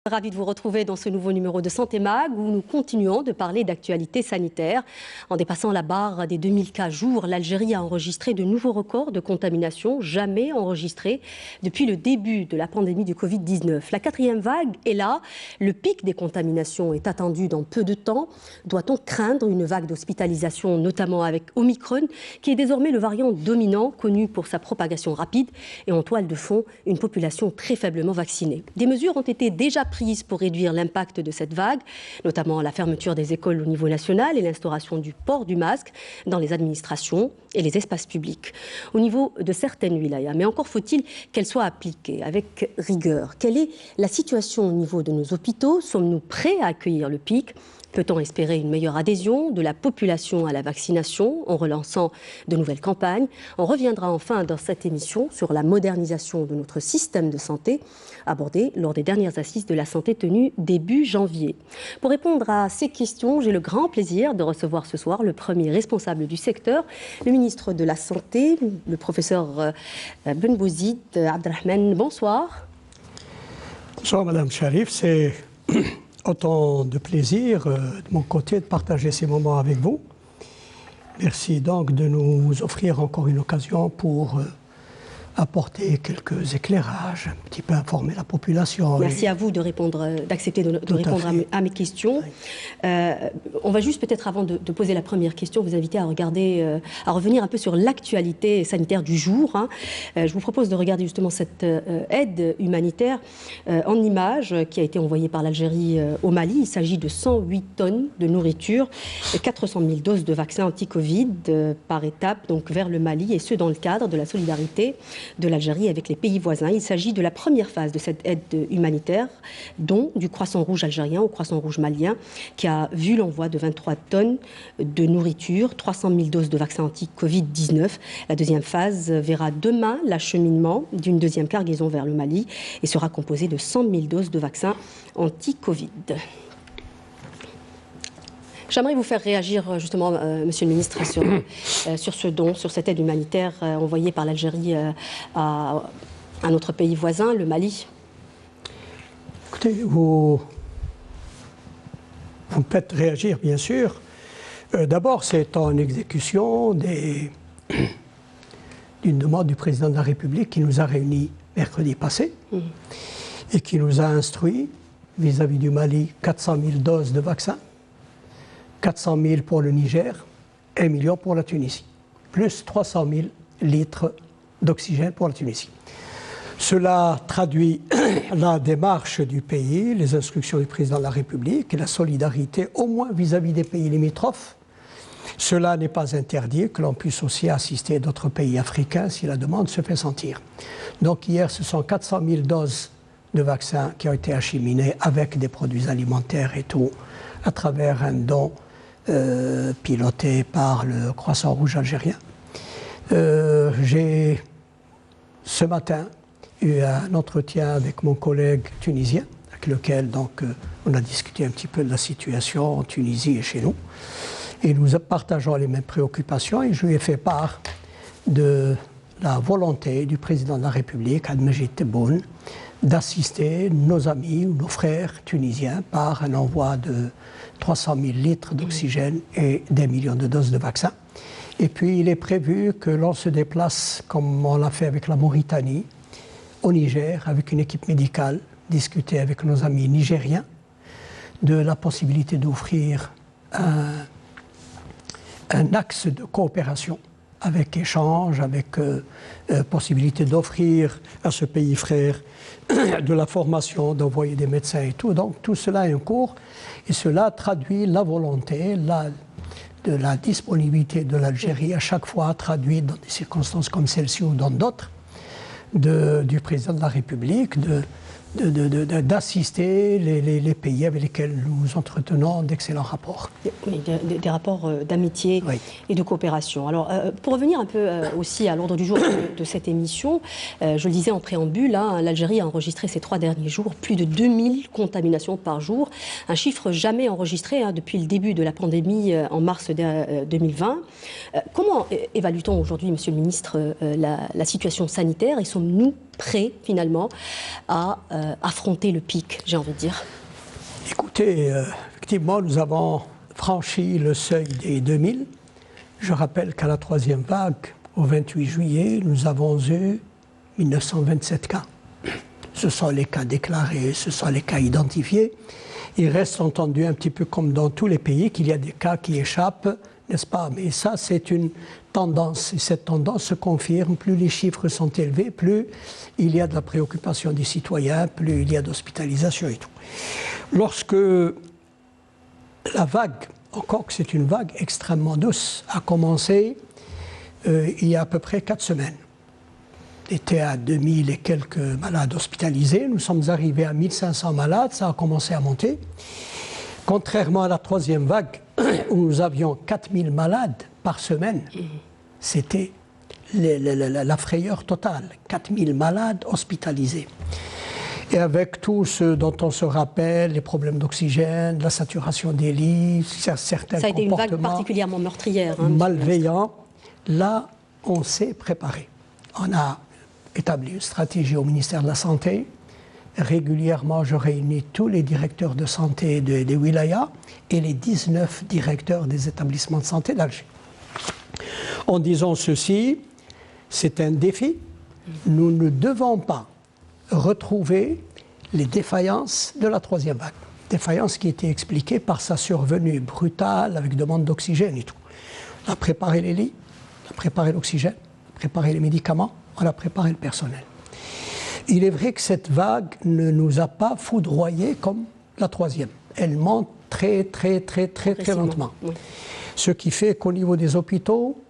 Ravi de vous retrouver dans ce nouveau numéro de Santé Mag où nous continuons de parler d'actualité sanitaire. En dépassant la barre des 2000 cas jour, l'Algérie a enregistré de nouveaux records de contamination jamais enregistrés depuis le début de la pandémie du Covid-19. La quatrième vague est là. Le pic des contaminations est attendu dans peu de temps. Doit-on craindre une vague d'hospitalisation, notamment avec Omicron, qui est désormais le variant dominant, connu pour sa propagation rapide et en toile de fond, une population très faiblement vaccinée. Des mesures ont été déjà prises pour réduire l'impact de cette vague, notamment la fermeture des écoles au niveau national et l'instauration du port du masque dans les administrations et les espaces publics. Au niveau de certaines wilayas, mais encore faut-il qu'elles soient appliquées avec rigueur. Quelle est la situation au niveau de nos hôpitaux? Sommes-nous prêts à accueillir le pic? Peut-on espérer une meilleure adhésion de la population à la vaccination en relançant de nouvelles campagnes? On reviendra enfin dans cette émission sur la modernisation de notre système de santé, abordée lors des dernières assises de la santé tenues début janvier. Pour répondre à ces questions, j'ai le grand plaisir de recevoir ce soir le premier responsable du secteur, le ministre de la Santé, le professeur Benbouzid Abdelrahman. Bonsoir. Bonsoir Madame Sharif, c'est autant de plaisir de mon côté de partager ces moments avec vous. Merci donc de nous offrir encore une occasion pour apporter quelques éclairages, un petit peu informer la population. Merci à vous de répondre, d'accepter de répondre à mes questions. On va juste peut-être avant de poser la première question, vous inviter à revenir un peu sur l'actualité sanitaire du jour. Je vous propose de regarder justement cette aide humanitaire en images qui a été envoyée par l'Algérie au Mali. Il s'agit de 108 tonnes de nourriture, 400 000 doses de vaccins anti-Covid par étape donc vers le Mali, et ce dans le cadre de la solidarité de l'Algérie avec les pays voisins. Il s'agit de la première phase de cette aide humanitaire, dont du Croissant Rouge algérien au Croissant Rouge malien, qui a vu l'envoi de 23 tonnes de nourriture, 300 000 doses de vaccins anti-Covid-19. La deuxième phase verra demain l'acheminement d'une deuxième cargaison vers le Mali et sera composée de 100 000 doses de vaccins anti-Covid. J'aimerais vous faire réagir justement, Monsieur le Ministre, sur ce don, sur cette aide humanitaire envoyée par l'Algérie à notre pays voisin, le Mali. Écoutez, vous me faites réagir, bien sûr. D'abord, c'est en exécution d'une demande du président de la République qui nous a réunis mercredi passé et qui nous a instruit vis-à-vis du Mali 400 000 doses de vaccins. 400 000 pour le Niger, 1 million pour la Tunisie, plus 300 000 litres d'oxygène pour la Tunisie. Cela traduit la démarche du pays, les instructions du président de la République et la solidarité, au moins vis-à-vis des pays limitrophes. Cela n'est pas interdit, que l'on puisse aussi assister d'autres pays africains si la demande se fait sentir. Donc hier, ce sont 400 000 doses de vaccins qui ont été acheminées avec des produits alimentaires et tout, à travers un don piloté par le Croissant Rouge algérien. J'ai ce matin eu un entretien avec mon collègue tunisien, avec lequel donc, on a discuté un petit peu de la situation en Tunisie et chez nous. Et nous partageons les mêmes préoccupations et je lui ai fait part de la volonté du président de la République, Abdelmajid Tebboune, d'assister nos amis ou nos frères tunisiens par un envoi de 300 000 litres d'oxygène et des millions de doses de vaccins. Et puis il est prévu que l'on se déplace, comme on l'a fait avec la Mauritanie, au Niger, avec une équipe médicale, discuter avec nos amis nigériens de la possibilité d'offrir un axe de coopération avec échange, avec possibilité d'offrir à ce pays frère de la formation, d'envoyer des médecins et tout. Donc tout cela est en cours et cela traduit la volonté de la disponibilité de l'Algérie à chaque fois traduite dans des circonstances comme celle-ci ou dans d'autres du président de la République d'assister les pays avec lesquels nous entretenons d'excellents rapports. Oui, des rapports d'amitié et de coopération. Alors, pour revenir un peu aussi à l'ordre du jour de cette émission, je le disais en préambule, l'Algérie a enregistré ces 3 derniers jours plus de 2000 contaminations par jour, un chiffre jamais enregistré depuis le début de la pandémie en mars 2020. Comment évalue-t-on aujourd'hui, Monsieur le Ministre, la situation sanitaire et sommes-nous prêts finalement à affronter le pic, j'ai envie de dire? Écoutez, effectivement, nous avons franchi le seuil des 2000. Je rappelle qu'à la troisième vague, au 28 juillet, nous avons eu 1927 cas. Ce sont les cas déclarés, ce sont les cas identifiés. Il reste entendu un petit peu comme dans tous les pays qu'il y a des cas qui échappent, n'est-ce pas? Mais ça, c'est une tendance. Et cette tendance se confirme. Plus les chiffres sont élevés, plus il y a de la préoccupation des citoyens, plus il y a d'hospitalisation et tout. Lorsque la vague, encore que c'est une vague extrêmement douce, a commencé il y a à peu près 4 semaines. On était à 2000 et quelques malades hospitalisés. Nous sommes arrivés à 1500 malades. Ça a commencé à monter. Contrairement à la troisième vague, où nous avions 4000 malades par semaine, c'était la frayeur totale. 4000 malades hospitalisés. Et avec tout ce dont on se rappelle, les problèmes d'oxygène, la saturation des lits, certains comportements... Ça a été une vague particulièrement meurtrière. Hein, malveillants. Là, on s'est préparé. On a établi une stratégie au ministère de la Santé. Régulièrement, je réunis tous les directeurs de santé des wilayas et les 19 directeurs des établissements de santé d'Alger. En disant ceci, c'est un défi. Nous ne devons pas retrouver les défaillances de la troisième vague. Défaillances qui étaient expliquées par sa survenue brutale avec demande d'oxygène et tout. On a préparé les lits, on a préparé l'oxygène, on a préparé les médicaments, on a préparé le personnel. Il est vrai que cette vague ne nous a pas foudroyés comme la troisième. Elle monte très lentement. Oui. Ce qui fait qu'au niveau des hôpitaux,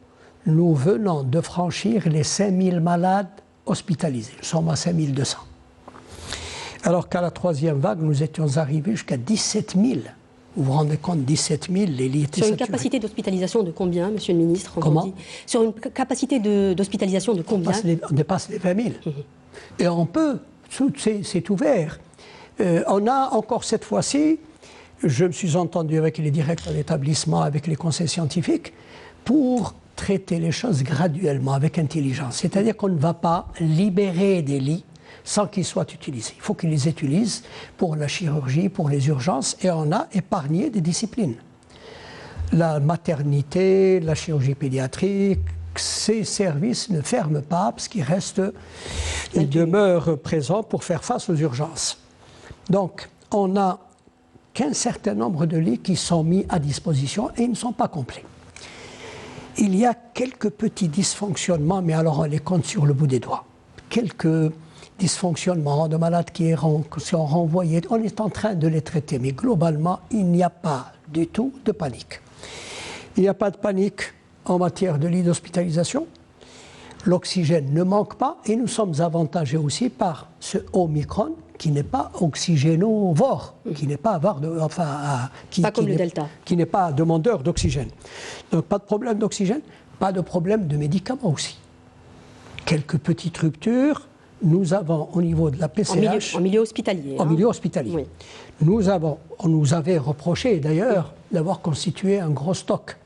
nous venons de franchir les 5000 malades hospitalisés. Nous sommes à 5200. Alors qu'à la troisième vague, nous étions arrivés jusqu'à 17 000. Vous vous rendez compte, 17 000, les lits étaient saturés. Sur une capacité d'hospitalisation de combien, Monsieur le Ministre? Comment? Sur une capacité d'hospitalisation de combien? On dépasse les 20 000. Et on peut, c'est ouvert. On a encore cette fois-ci, je me suis entendu avec les directeurs d'établissement, avec les conseils scientifiques, pour traiter les choses graduellement, avec intelligence. C'est-à-dire qu'on ne va pas libérer des lits sans qu'ils soient utilisés. Il faut qu'ils les utilisent pour la chirurgie, pour les urgences, et on a épargné des disciplines. La maternité, la chirurgie pédiatrique, ces services ne ferment pas parce qu'ils restent, ils demeurent présents pour faire face aux urgences. Donc, on n'a qu'un certain nombre de lits qui sont mis à disposition et ils ne sont pas complets. Il y a quelques petits dysfonctionnements, mais alors on les compte sur le bout des doigts. Quelques dysfonctionnements de malades qui sont renvoyés, on est en train de les traiter, mais globalement, il n'y a pas du tout de panique. Il n'y a pas de panique en matière de lits d'hospitalisation. L'oxygène ne manque pas et nous sommes avantagés aussi par ce Omicron qui n'est pas oxygénovore, qui n'est pas comme le Delta, qui n'est pas demandeur d'oxygène. Donc pas de problème d'oxygène, pas de problème de médicaments aussi. Quelques petites ruptures. Nous avons au niveau de la PCH... En milieu hospitalier. En milieu hospitalier. Oui. On nous avait reproché d'ailleurs d'avoir constitué un gros stock.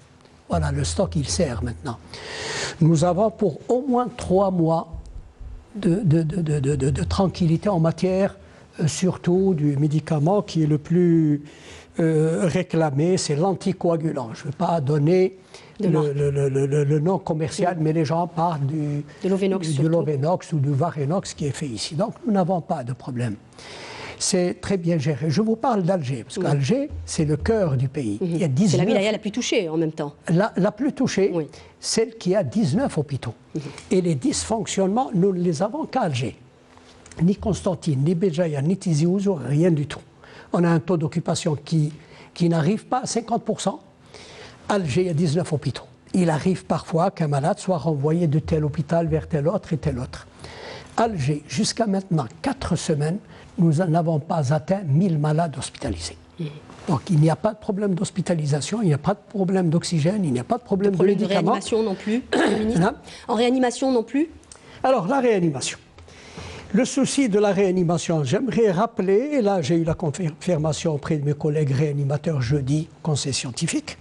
Voilà, le stock, il sert maintenant. Nous avons pour au moins 3 mois de tranquillité en matière, surtout du médicament qui est le plus réclamé, c'est l'anticoagulant. Je ne veux pas donner le nom commercial, mais les gens parlent de l'Ovenox ou du Varenox qui est fait ici. Donc nous n'avons pas de problème. C'est très bien géré. Je vous parle d'Alger, parce qu'Alger, c'est le cœur du pays. Il y a 19... C'est la wilaya la plus touchée en même temps. La plus touchée, oui. Celle qui a 19 hôpitaux. Et les dysfonctionnements, nous ne les avons qu'à Alger. Ni Constantine, ni Béjaïa, ni Tizi Ouzou, rien du tout. On a un taux d'occupation qui n'arrive pas à 50%. Alger, il y a 19 hôpitaux. Il arrive parfois qu'un malade soit renvoyé de tel hôpital vers tel autre et tel autre. Alger, jusqu'à maintenant, 4 semaines, nous n'avons pas atteint 1000 malades hospitalisés. Donc il n'y a pas de problème d'hospitalisation, il n'y a pas de problème d'oxygène, il n'y a pas de problème de médicaments. De réanimation non plus, ministre. En réanimation non plus. Alors la réanimation. Le souci de la réanimation, j'aimerais rappeler, et là j'ai eu la confirmation auprès de mes collègues réanimateurs jeudi, conseil scientifique,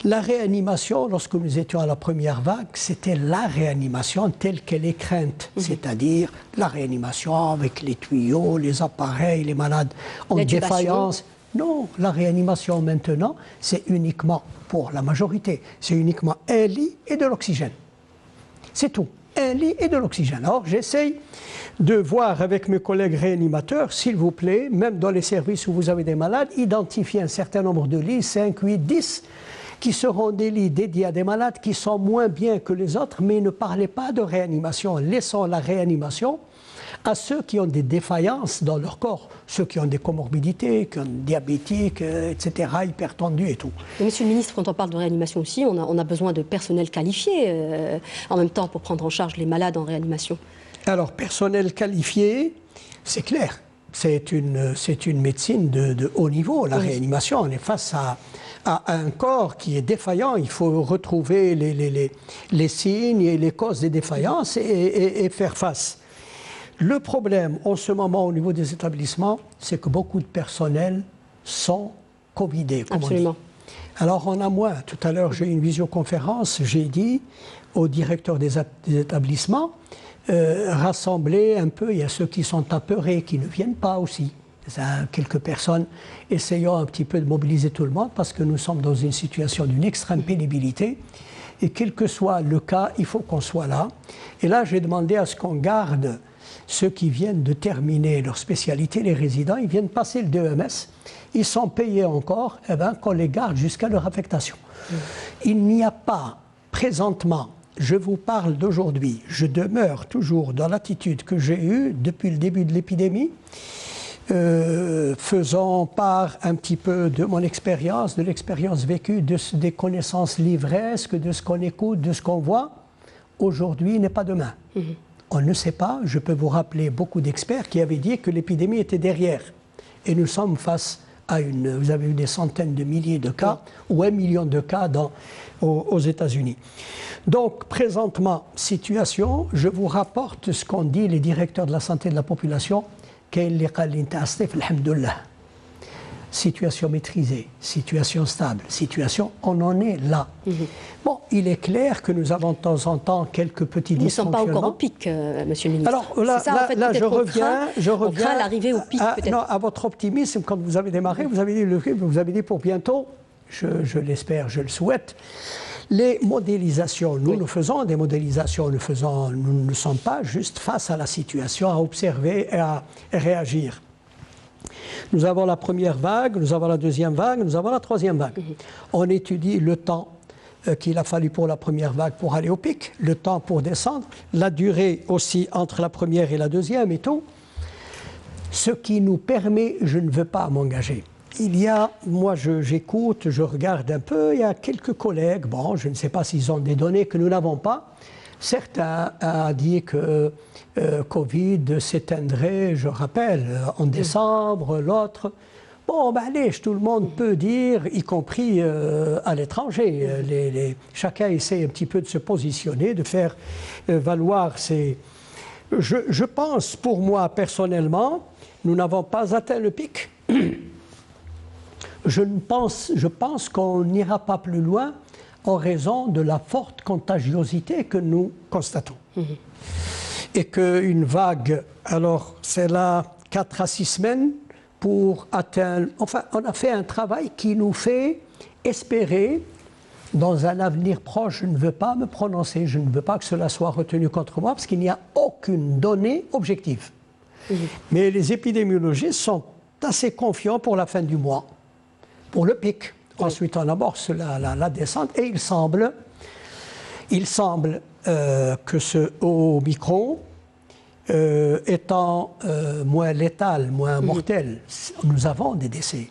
La réanimation, lorsque nous étions à la première vague, c'était la réanimation telle qu'elle est crainte, c'est-à-dire la réanimation avec les tuyaux, les appareils, les malades en défaillance. Non, la réanimation maintenant, c'est uniquement, pour la majorité, c'est uniquement un lit et de l'oxygène. C'est tout, un lit et de l'oxygène. Alors j'essaye de voir avec mes collègues réanimateurs, s'il vous plaît, même dans les services où vous avez des malades, identifier un certain nombre de lits, 5, 8, 10, qui seront des lits dédiés à des malades qui sont moins bien que les autres, mais ne parlez pas de réanimation. Laissons la réanimation à ceux qui ont des défaillances dans leur corps, ceux qui ont des comorbidités, qui ont diabétiques, etc., hypertendus et tout. Mais Monsieur le ministre, quand on parle de réanimation aussi, on a besoin de personnel qualifié en même temps pour prendre en charge les malades en réanimation. Alors, personnel qualifié, c'est clair. C'est une médecine de haut niveau, la réanimation. On est face à un corps qui est défaillant. Il faut retrouver les signes et les causes des défaillances et faire face. Le problème en ce moment au niveau des établissements, c'est que beaucoup de personnels sont covidés. Absolument. Alors on a moins. Tout à l'heure, j'ai eu une visioconférence, j'ai dit au directeur des établissements, rassembler un peu, il y a ceux qui sont apeurés, qui ne viennent pas aussi. Quelques personnes, essayons un petit peu de mobiliser tout le monde parce que nous sommes dans une situation d'une extrême pénibilité et quel que soit le cas, il faut qu'on soit là. Et là, j'ai demandé à ce qu'on garde ceux qui viennent de terminer leur spécialité, les résidents, ils viennent passer le DEMS, ils sont payés encore, eh bien, qu'on les garde jusqu'à leur affectation. Il n'y a pas présentement, je vous parle d'aujourd'hui, je demeure toujours dans l'attitude que j'ai eue depuis le début de l'épidémie, faisant part un petit peu de mon expérience, de l'expérience vécue, des connaissances livresques, de ce qu'on écoute, de ce qu'on voit. Aujourd'hui n'est pas demain. On ne sait pas, je peux vous rappeler beaucoup d'experts qui avaient dit que l'épidémie était derrière. Et nous sommes face à vous avez eu des centaines de milliers de cas, ou 1 million de cas aux États-Unis. Donc, présentement, situation, je vous rapporte ce qu'ont dit les directeurs de la santé de la population, situation maîtrisée, situation stable, situation, on en est là. Bon, il est clair que nous avons de temps en temps quelques petits dysfonctionnements. Nous ne sommes pas encore au pic, Monsieur le ministre. Alors là, ça, en fait, là je reviens à l'arrivée au pic, peut-être. Non, à votre optimisme, quand vous avez démarré, vous avez dit pour bientôt, je l'espère, je le souhaite, les modélisations. Nous faisons des modélisations, nous ne sommes pas juste face à la situation, à observer et à réagir. Nous avons la première vague, nous avons la deuxième vague, nous avons la troisième vague. On étudie le temps qu'il a fallu pour la première vague pour aller au pic, le temps pour descendre, la durée aussi entre la première et la deuxième et tout. Ce qui nous permet, je ne veux pas m'engager. Moi j'écoute, je regarde un peu, il y a quelques collègues, bon, je ne sais pas s'ils ont des données que nous n'avons pas. Certains ont dit que Covid s'éteindrait, je rappelle, en décembre, l'autre. Bon, ben allez, tout le monde peut dire, y compris à l'étranger. Chacun essaie un petit peu de se positionner, de faire valoir ses... Je pense, pour moi, personnellement, nous n'avons pas atteint le pic. Je pense qu'on n'ira pas plus loin en raison de la forte contagiosité que nous constatons. Et qu'une vague, alors c'est là 4 à 6 semaines pour atteindre... Enfin, on a fait un travail qui nous fait espérer, dans un avenir proche, je ne veux pas me prononcer, je ne veux pas que cela soit retenu contre moi, parce qu'il n'y a aucune donnée objective. Mais les épidémiologistes sont assez confiants pour la fin du mois, pour le pic. Ensuite, on amorce la descente et il semble que ce Omicron, étant moins létal, moins mortel, nous avons des décès.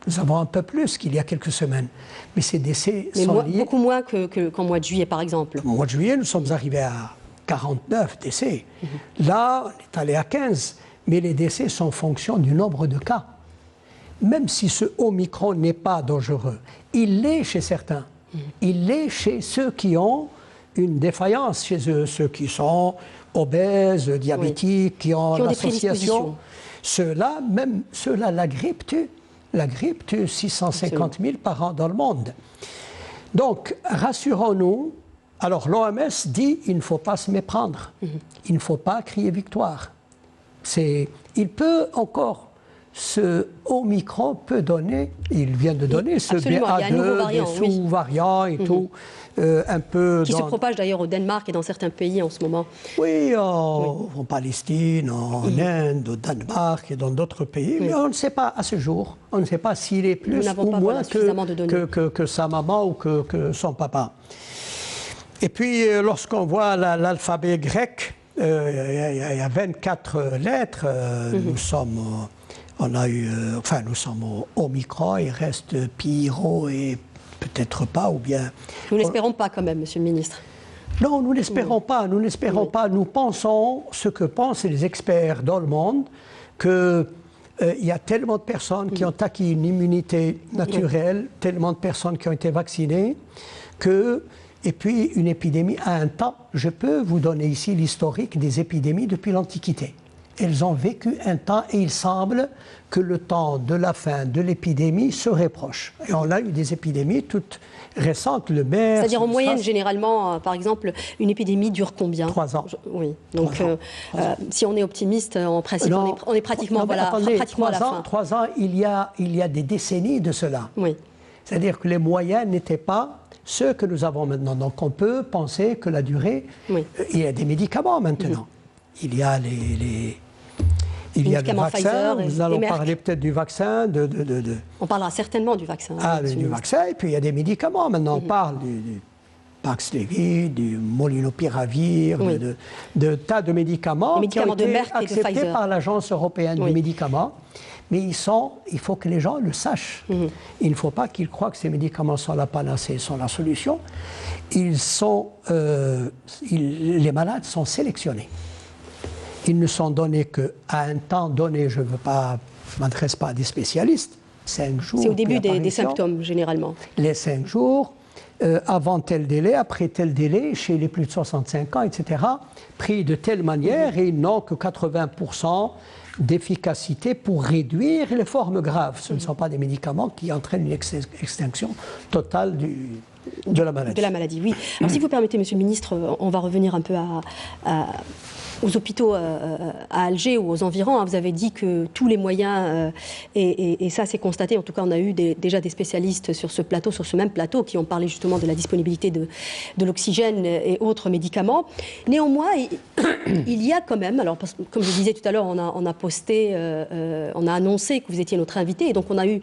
Nous avons un peu plus qu'il y a quelques semaines. Mais ces décès sont liés... Beaucoup moins qu'en mois de juillet, par exemple. Au mois de juillet, nous sommes arrivés à 49 décès. Là, on est allé à 15. Mais les décès sont en fonction du nombre de cas. Même si ce Omicron n'est pas dangereux, il l'est chez certains. Il l'est chez ceux qui ont une défaillance, chez eux, ceux qui sont obèses, diabétiques, qui ont l'association. Ceux-là, la grippe tue 650 000 par an dans le monde. Donc, rassurons-nous. Alors, l'OMS dit qu'il ne faut pas se méprendre. Il ne faut pas crier victoire. Il peut encore, ce Omicron peut donner, il vient de donner ce BA2, des sous-variants et tout. Un peu qui se propage d'ailleurs au Danemark et dans certains pays en ce moment. Oui, en Palestine, en Inde, au Danemark et dans d'autres pays. Mais on ne sait pas à ce jour. On ne sait pas s'il est plus ou moins que sa maman ou que son papa. Et puis, lorsqu'on voit l'alphabet grec, il y a 24 lettres. Nous sommes au Omicron, il reste Pi, Rho et peut-être pas, ou bien... Nous n'espérons pas quand même, Monsieur le Ministre. Non, nous n'espérons pas, nous n'espérons pas. Nous pensons ce que pensent les experts dans le monde, qu'il y a tellement de personnes qui ont acquis une immunité naturelle, tellement de personnes qui ont été vaccinées, et puis une épidémie à un temps. Je peux vous donner ici l'historique des épidémies depuis l'Antiquité. Elles ont vécu un temps et il semble que le temps de la fin de l'épidémie serait proche. Et on a eu des épidémies toutes récentes, le MERS... C'est-à-dire en moyenne, généralement, par exemple, une épidémie dure combien? 3 ans. Oui, donc si on est optimiste, en principe, on est pratiquement, pratiquement à la fin. 3 ans, il y a des décennies de cela. Oui. C'est-à-dire que les moyens n'étaient pas ceux que nous avons maintenant. Donc on peut penser que la durée... il y a des médicaments maintenant. Il y a il y a le vaccin, nous allons parler peut-être du vaccin. On parlera certainement du vaccin. Du vaccin, et puis il y a des médicaments. Maintenant, on parle du Paxlovid, du Molnupiravir, de tas de médicaments qui ont été acceptés par l'Agence européenne du médicament. Mais il faut que les gens le sachent. Il ne faut pas qu'ils croient que ces médicaments sont la panacée, sont la solution. Les malades sont sélectionnés. Ils ne sont donnés qu'à un temps donné. Je ne m'adresse pas à des spécialistes. 5 jours. C'est au début des symptômes, généralement. Les 5 jours, avant tel délai, après tel délai, chez les plus de 65 ans, etc., pris de telle manière, et ils n'ont que 80% d'efficacité pour réduire les formes graves. Ce ne sont pas des médicaments qui entraînent une extinction totale de la maladie. De la maladie, oui. Alors, si vous permettez, Monsieur le Ministre, on va revenir un peu aux hôpitaux à Alger ou aux environs. Vous avez dit que tous les moyens, et ça c'est constaté, en tout cas on a eu déjà des spécialistes sur ce même plateau, qui ont parlé justement de la disponibilité de l'oxygène et autres médicaments. Néanmoins, il y a quand même, alors comme je disais tout à l'heure, on a annoncé que vous étiez notre invité, et donc on a eu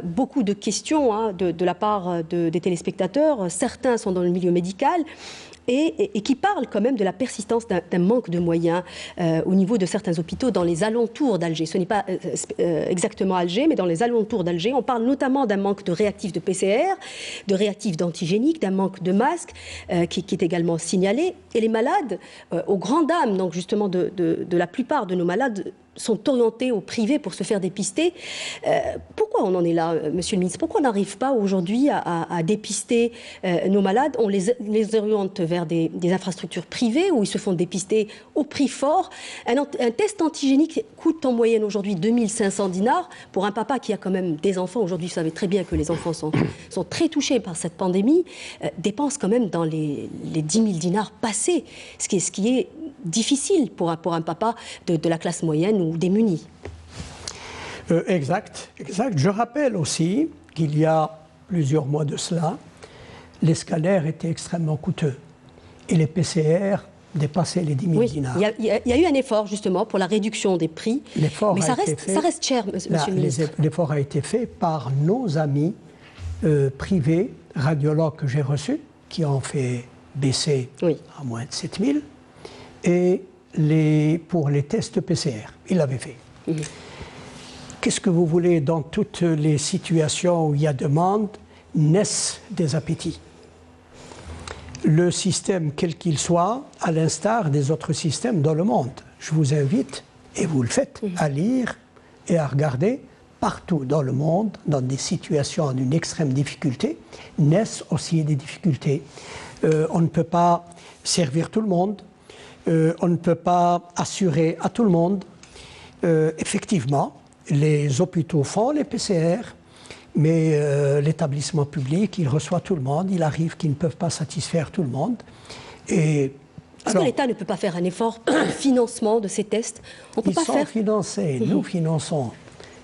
beaucoup de questions de la part des téléspectateurs. Certains sont dans le milieu médical, et qui parle quand même de la persistance d'un manque de moyens au niveau de certains hôpitaux dans les alentours d'Alger. Ce n'est pas exactement Alger, mais dans les alentours d'Alger. On parle notamment d'un manque de réactifs de PCR, de réactifs d'antigéniques, d'un manque de masques qui est également signalé. Et les malades, aux grandes dames, donc justement de la plupart de nos malades, sont orientés au privé pour se faire dépister. Pourquoi on en est là, Monsieur le Ministre? Pourquoi on n'arrive pas aujourd'hui à dépister nos malades? On les oriente vers des infrastructures privées où ils se font dépister au prix fort. Un test antigénique coûte en moyenne aujourd'hui 2500 dinars. Pour un papa qui a quand même des enfants, aujourd'hui vous savez très bien que les enfants sont très touchés par cette pandémie, dépense quand même dans les 10 000 dinars passés, ce qui est difficile pour un papa de la classe moyenne ou démunis. Exact. Je rappelle aussi qu'il y a plusieurs mois de cela, les scalaires étaient extrêmement coûteux et les PCR dépassaient les 10 000 dinars. Il y a eu un effort justement pour la réduction des prix, mais ça reste cher, Monsieur le Ministre. L'effort a été fait par nos amis privés, radiologues que j'ai reçus, qui ont fait baisser à moins de 7 000. Et pour les tests PCR, il l'avait fait. Qu'est-ce que vous voulez? Dans toutes les situations où il y a demande, naissent des appétits. Le système, quel qu'il soit, à l'instar des autres systèmes dans le monde. Je vous invite, et vous le faites, à lire et à regarder partout dans le monde, dans des situations d'une extrême difficulté, naissent aussi des difficultés. On ne peut pas servir tout le monde. On ne peut pas assurer à tout le monde. Effectivement, les hôpitaux font les PCR Mais l'établissement public, il reçoit tout le monde. Il arrive qu'ils ne peuvent pas satisfaire tout le monde. Et est-ce que l'État ne peut pas faire un effort pour le financement de ces tests? On peut pas faire. Ils sont financés, nous finançons.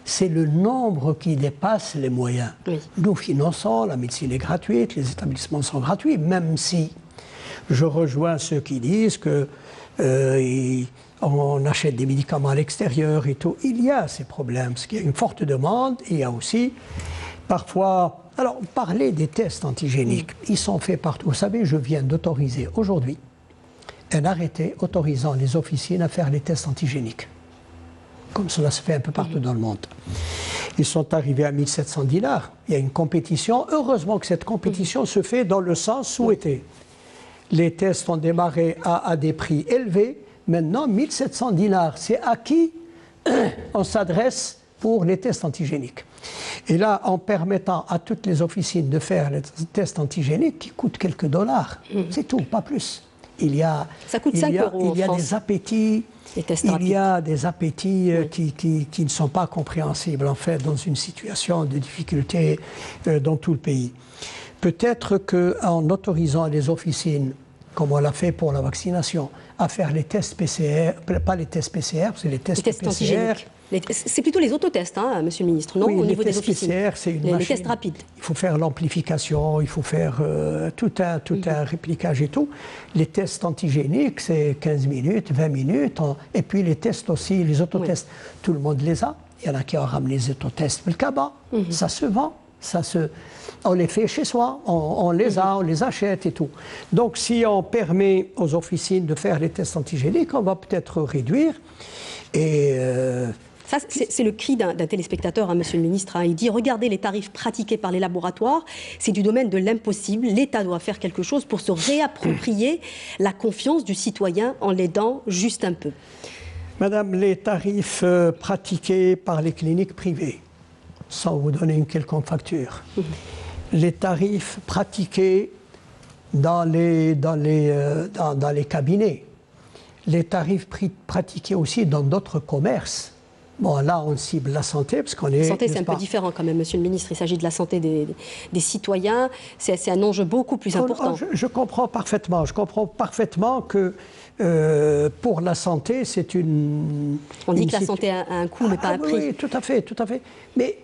C'est le nombre qui dépasse les moyens. Oui. Nous finançons, la médecine est gratuite, les établissements sont gratuits, même si je rejoins ceux qui disent que on achète des médicaments à l'extérieur et tout. Il y a ces problèmes, parce qu'il y a une forte demande, et il y a aussi parfois... Alors, parler des tests antigéniques, ils sont faits partout. Vous savez, je viens d'autoriser aujourd'hui un arrêté autorisant les officines à faire les tests antigéniques. Comme cela se fait un peu partout dans le monde. Ils sont arrivés à 1700 dinars. Il y a une compétition. Heureusement que cette compétition se fait dans le sens souhaité. Les tests ont démarré à des prix élevés. Maintenant, 1700 dinars. C'est à qui on s'adresse pour les tests antigéniques. Et là, en permettant à toutes les officines de faire les tests antigéniques qui coûtent quelques dollars, c'est tout, pas plus. Ça coûte 5 euros il y a des appétits, qui ne sont pas compréhensibles en fait dans une situation de difficulté dans tout le pays. Peut-être qu'en autorisant les officines, comme on l'a fait pour la vaccination, à faire les tests PCR, pas les tests PCR, parce que les tests PCR... C'est plutôt les autotests, hein, Monsieur le Ministre, non? Oui, au niveau des officines. PCR, c'est une les machine. tests rapides. Il faut faire l'amplification, il faut faire tout un réplicage et tout. Les tests antigéniques, c'est 15 minutes, 20 minutes. Et puis les tests aussi, les autotests, tout le monde les a. Il y en a qui ont ramené les autotests le cabas. Ça se vend. On les fait chez soi, on les a, on les achète et tout. Donc si on permet aux officines de faire les tests antigéniques, on va peut-être réduire. Et... Ça, c'est le cri d'un téléspectateur, hein, Monsieur le Ministre. Hein. Il dit « Regardez les tarifs pratiqués par les laboratoires, c'est du domaine de l'impossible. L'État doit faire quelque chose pour se réapproprier la confiance du citoyen en l'aidant juste un peu. » Madame, les tarifs pratiqués par les cliniques privées, sans vous donner une quelconque facture, les tarifs pratiqués dans les cabinets, les tarifs pratiqués aussi dans d'autres commerces. Bon, là, on cible la santé, parce qu'on est... La santé, c'est un peu différent quand même, Monsieur le Ministre. Il s'agit de la santé des citoyens. C'est un enjeu beaucoup plus important. Je comprends parfaitement. Je comprends parfaitement que pour la santé, c'est une... On dit que la santé a un coût, mais pas un prix. Oui, tout à fait, tout à fait. Mais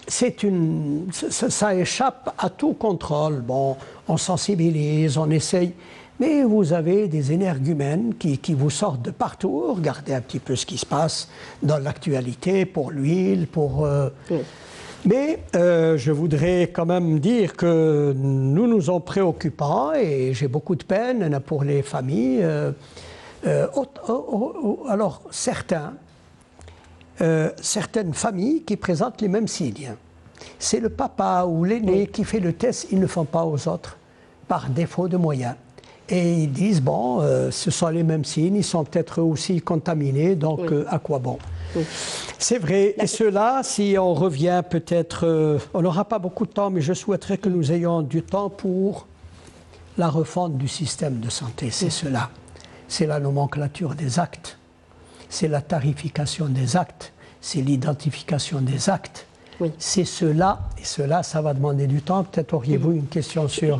ça échappe à tout contrôle. Bon, on sensibilise, on essaye... Mais vous avez des énergumènes qui vous sortent de partout. Regardez un petit peu ce qui se passe dans l'actualité pour l'huile, pour... Oui. Mais je voudrais quand même dire que nous en préoccupons et j'ai beaucoup de peine pour les familles. Alors, certaines familles qui présentent les mêmes signes. C'est le papa ou l'aîné qui fait le test, ils ne le font pas aux autres, par défaut de moyens. Et ils disent, bon, ce sont les mêmes signes, ils sont peut-être aussi contaminés, donc à quoi bon? C'est vrai, et cela, si on revient peut-être, on n'aura pas beaucoup de temps, mais je souhaiterais que nous ayons du temps pour la refonte du système de santé. C'est cela, c'est la nomenclature des actes, c'est la tarification des actes, c'est l'identification des actes. Oui. C'est cela, et cela, ça va demander du temps. Peut-être auriez-vous une question sur...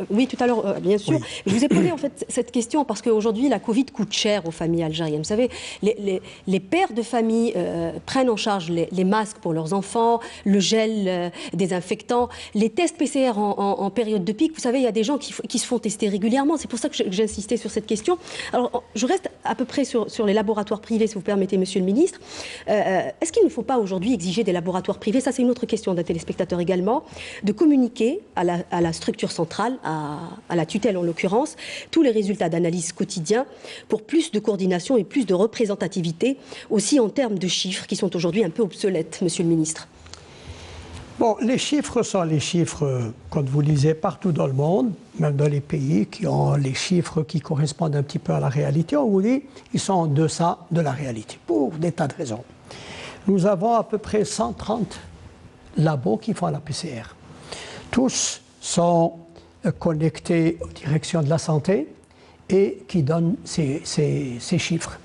Oui, tout à l'heure, bien sûr. Oui. Je vous ai posé en fait cette question parce qu'aujourd'hui, la Covid coûte cher aux familles algériennes. Vous savez, les pères de famille prennent en charge les masques pour leurs enfants, le gel désinfectant, les tests PCR en période de pic. Vous savez, il y a des gens qui se font tester régulièrement. C'est pour ça que j'ai insisté sur cette question. Alors, je reste à peu près sur les laboratoires privés, si vous permettez, Monsieur le Ministre. Est-ce qu'il ne faut pas aujourd'hui exiger des laboratoires privés, ça c'est une autre question d'un téléspectateur également, de communiquer à la structure centrale, à la tutelle en l'occurrence, tous les résultats d'analyse quotidiens pour plus de coordination et plus de représentativité, aussi en termes de chiffres qui sont aujourd'hui un peu obsolètes, Monsieur le Ministre? Bon, les chiffres sont les chiffres, quand vous lisez partout dans le monde, même dans les pays qui ont les chiffres qui correspondent un petit peu à la réalité, on vous dit ils sont en deçà de la réalité, pour des tas de raisons. Nous avons à peu près 130 labos qui font la PCR. Tous sont connectés aux directions de la santé et qui donnent ces chiffres.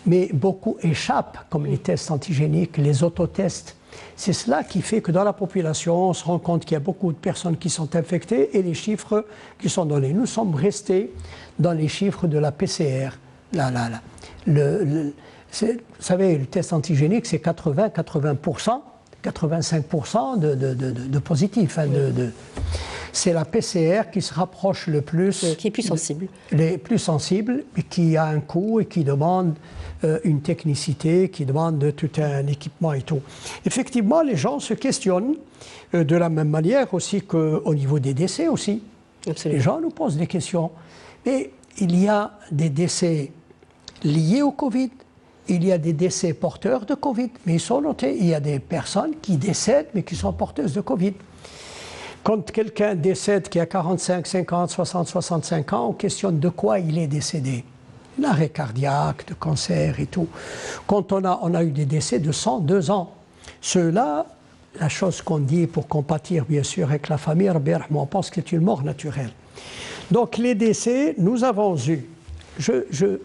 Mais beaucoup échappent, comme les tests antigéniques, les autotests. C'est cela qui fait que dans la population, on se rend compte qu'il y a beaucoup de personnes qui sont infectées et les chiffres qui sont donnés. Nous sommes restés dans les chiffres de la PCR. Vous savez, le test antigénique, c'est 80%, 85% de positifs. C'est la PCR qui se rapproche le plus. Qui est plus sensible. Les plus sensibles, et qui a un coût et qui demande une technicité, qui demande tout un équipement et tout. Effectivement, les gens se questionnent de la même manière aussi qu'au niveau des décès aussi. Absolument. Les gens nous posent des questions. Mais il y a des décès liés au Covid, il y a des décès porteurs de Covid, mais ils sont notés. Il y a des personnes qui décèdent mais qui sont porteuses de Covid. Quand quelqu'un décède qui a 45, 50, 60, 65 ans, on questionne de quoi il est décédé. L'arrêt cardiaque, de cancer et tout. Quand on a eu des décès de 100, 2 ans, ceux-là, la chose qu'on dit pour compatir bien sûr avec la famille, on pense que c'est une mort naturelle. Donc les décès, nous avons eu. Je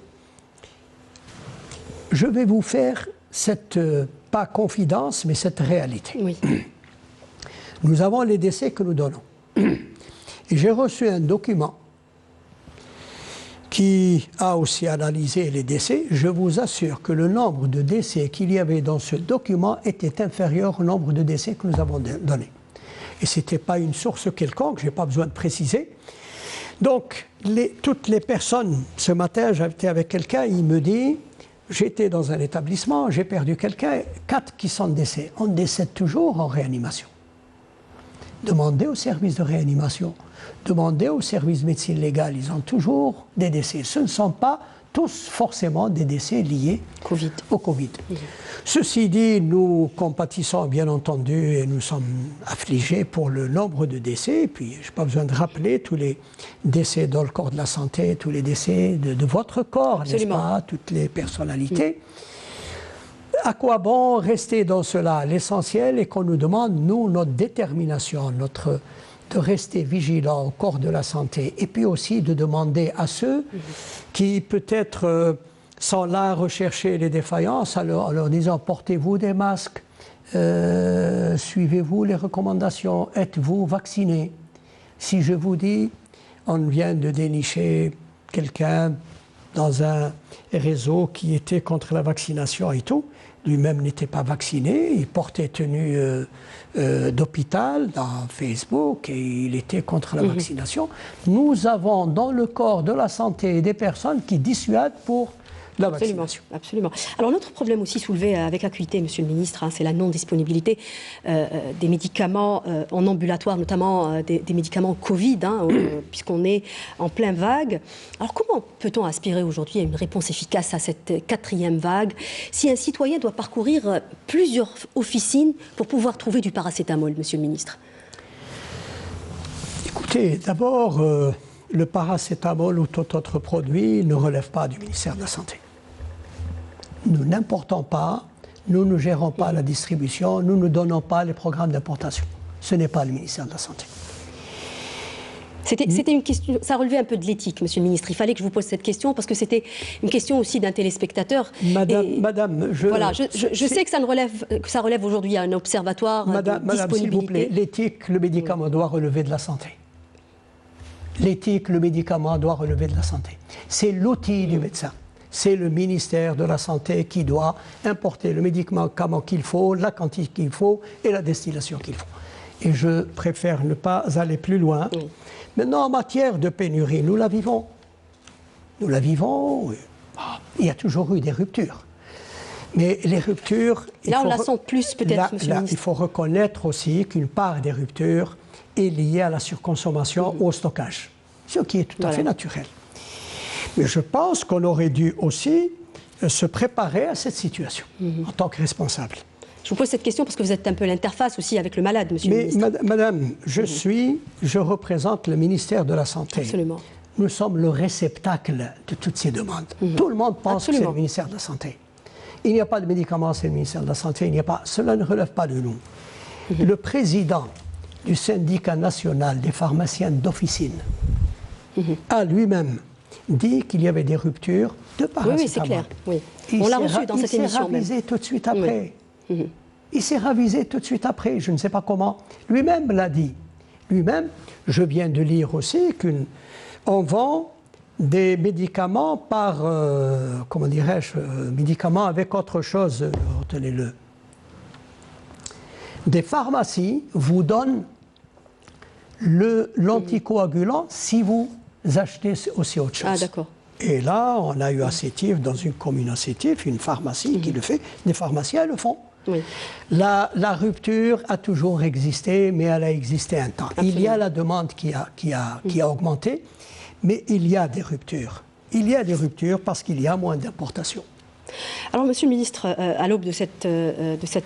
vais vous faire cette, pas confidence, mais cette réalité. Oui. Nous avons les décès que nous donnons. Et j'ai reçu un document qui a aussi analysé les décès. Je vous assure que le nombre de décès qu'il y avait dans ce document était inférieur au nombre de décès que nous avons donnés. Et ce n'était pas une source quelconque, je n'ai pas besoin de préciser. Donc, toutes les personnes, ce matin, j'étais avec quelqu'un, il me dit, j'étais dans un établissement, j'ai perdu quelqu'un, 4 qui sont décédés. On décède toujours en réanimation. Demandez au service de réanimation, demandez au service de médecine légale, ils ont toujours des décès. Ce ne sont pas tous forcément des décès liés au Covid. Mmh. Ceci dit, nous compatissons bien entendu et nous sommes affligés pour le nombre de décès. Et puis, je n'ai pas besoin de rappeler tous les décès dans le corps de la santé, tous les décès de votre corps, n'est-ce pas, toutes les personnalités. Mmh. À quoi bon rester dans cela? L'essentiel est qu'on nous demande, nous, notre détermination, de rester vigilants au corps de la santé, et puis aussi de demander à ceux qui peut-être sont là à rechercher les défaillances, en leur disant portez-vous des masques, suivez-vous les recommandations, êtes-vous vaccinés. Si je vous dis, on vient de dénicher quelqu'un dans un réseau qui était contre la vaccination et tout, lui-même n'était pas vacciné, il portait tenue d'hôpital dans Facebook et il était contre la vaccination. Nous avons dans le corps de la santé des personnes qui dissuadent pour la vaccination. Absolument. Alors notre problème aussi soulevé avec acuité, Monsieur le Ministre, c'est la non-disponibilité des médicaments en ambulatoire, notamment des médicaments Covid, puisqu'on est en plein vague. Alors comment peut-on aspirer aujourd'hui à une réponse efficace à cette 4e vague si un citoyen doit parcourir plusieurs officines pour pouvoir trouver du paracétamol, Monsieur le Ministre? Écoutez, d'abord, le paracétamol ou tout autre produit ne relève pas du ministère de la Santé. Nous n'importons pas, nous ne gérons pas la distribution, nous ne donnons pas les programmes d'importation. Ce n'est pas le ministère de la Santé. C'était une question, ça relevait un peu de l'éthique, Monsieur le Ministre. Il fallait que je vous pose cette question parce que c'était une question aussi d'un téléspectateur. Madame, je sais que ça relève aujourd'hui à un observatoire de disponibilité. Madame, s'il vous plaît, l'éthique, le médicament doit relever de la santé. L'éthique, le médicament doit relever de la santé. C'est l'outil du médecin. C'est le ministère de la Santé qui doit importer le médicament qu'il faut, la quantité qu'il faut et la destination qu'il faut. Et je préfère ne pas aller plus loin. Maintenant, en matière de pénurie, nous la vivons. Nous la vivons. Il y a toujours eu des ruptures. Mais les ruptures... Là, on la sent plus peut-être, Monsieur le Ministre. Il faut reconnaître aussi qu'une part des ruptures est liée à la surconsommation ou au stockage, ce qui est tout à fait naturel. Mais je pense qu'on aurait dû aussi se préparer à cette situation en tant que responsable. Je vous pose cette question parce que vous êtes un peu l'interface aussi avec le malade, Monsieur le Ministre. Madame, je représente le ministère de la Santé. Absolument. Nous sommes le réceptacle de toutes ces demandes. Tout le monde pense que c'est le ministère de la Santé. Il n'y a pas de médicaments, c'est le ministère de la Santé. Cela ne relève pas de nous. Le président du syndicat national des pharmaciens d'officine a lui-même dit qu'il y avait des ruptures de paracétamol. Oui, c'est clair. Oui. On l'a reçu dans cette émission. Il s'est ravisé tout de suite après. Il s'est ravisé tout de suite après, je ne sais pas comment. Lui-même l'a dit. Lui-même, je viens de lire aussi qu'on vend des médicaments par, comment dirais-je, médicaments avec autre chose, retenez-le. Des pharmacies vous donnent l'anticoagulant si vous achetez aussi autre chose. Ah, d'accord. Et là, on a eu à Sétif, dans une commune à Sétif, une pharmacie qui le fait. Des pharmaciens le font. Oui. La rupture a toujours existé, mais elle a existé un temps. Absolument. Il y a la demande qui a augmenté, mais il y a des ruptures. Il y a des ruptures parce qu'il y a moins d'importations. Alors, Monsieur le Ministre, à l'aube de cette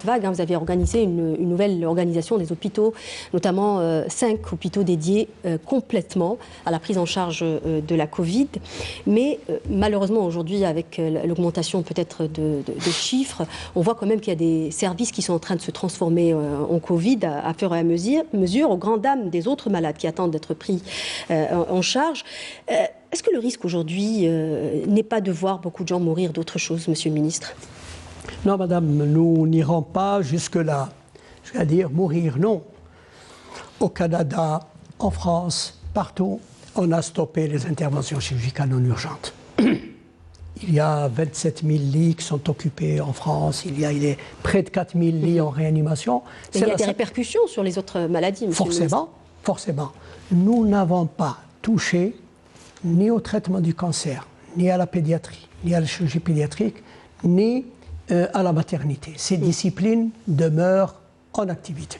vague, vous avez organisé une nouvelle organisation des hôpitaux, notamment 5 hôpitaux dédiés complètement à la prise en charge de la Covid. Mais malheureusement, aujourd'hui, avec l'augmentation peut-être de chiffres, on voit quand même qu'il y a des services qui sont en train de se transformer en Covid à fur et à mesure, aux grandes dames des autres malades qui attendent d'être pris en charge. Est-ce que le risque aujourd'hui n'est pas de voir beaucoup de gens mourir d'autre chose, Monsieur le Ministre? Non, Madame, nous n'irons pas jusque-là. Je veux dire, mourir, non. Au Canada, en France, partout, on a stoppé les interventions chirurgicales non urgentes. Il y a 27 000 lits qui sont occupés en France, il y a près de 4 000 lits en réanimation. Et il y a des répercussions sur les autres maladies, Monsieur le Ministre. Forcément. Nous n'avons pas touché ni au traitement du cancer, ni à la pédiatrie, ni à la chirurgie pédiatrique, ni à la maternité. Ces disciplines demeurent en activité.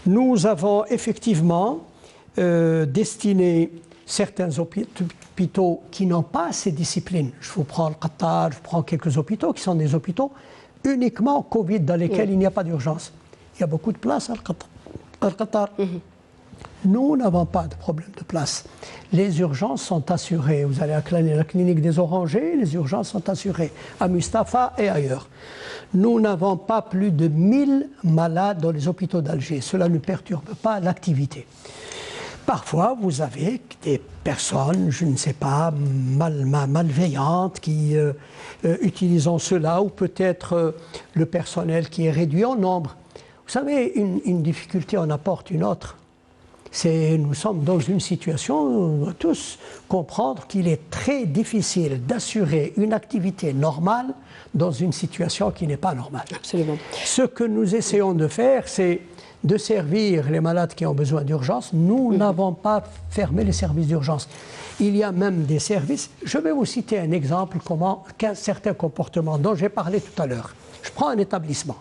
Nous avons effectivement destiné certains hôpitaux qui n'ont pas ces disciplines. Je vous prends le Qatar, je vous prends quelques hôpitaux qui sont des hôpitaux uniquement Covid dans lesquels il n'y a pas d'urgence. Il y a beaucoup de places à Qatar. Nous n'avons pas de problème de place. Les urgences sont assurées. Vous allez à la clinique des Orangers, les urgences sont assurées, à Mustapha et ailleurs. Nous n'avons pas plus de 1000 malades dans les hôpitaux d'Alger. Cela ne perturbe pas l'activité. Parfois, vous avez des personnes, je ne sais pas, malveillantes qui utilisent cela, ou peut-être le personnel qui est réduit en nombre. Vous savez, une difficulté en apporte une autre. Nous sommes dans une situation où on doit tous comprendre qu'il est très difficile d'assurer une activité normale dans une situation qui n'est pas normale. Absolument. Ce que nous essayons de faire, c'est de servir les malades qui ont besoin d'urgence. Nous n'avons pas fermé les services d'urgence. Il y a même des services. Je vais vous citer un exemple, certains comportements dont j'ai parlé tout à l'heure. Je prends un établissement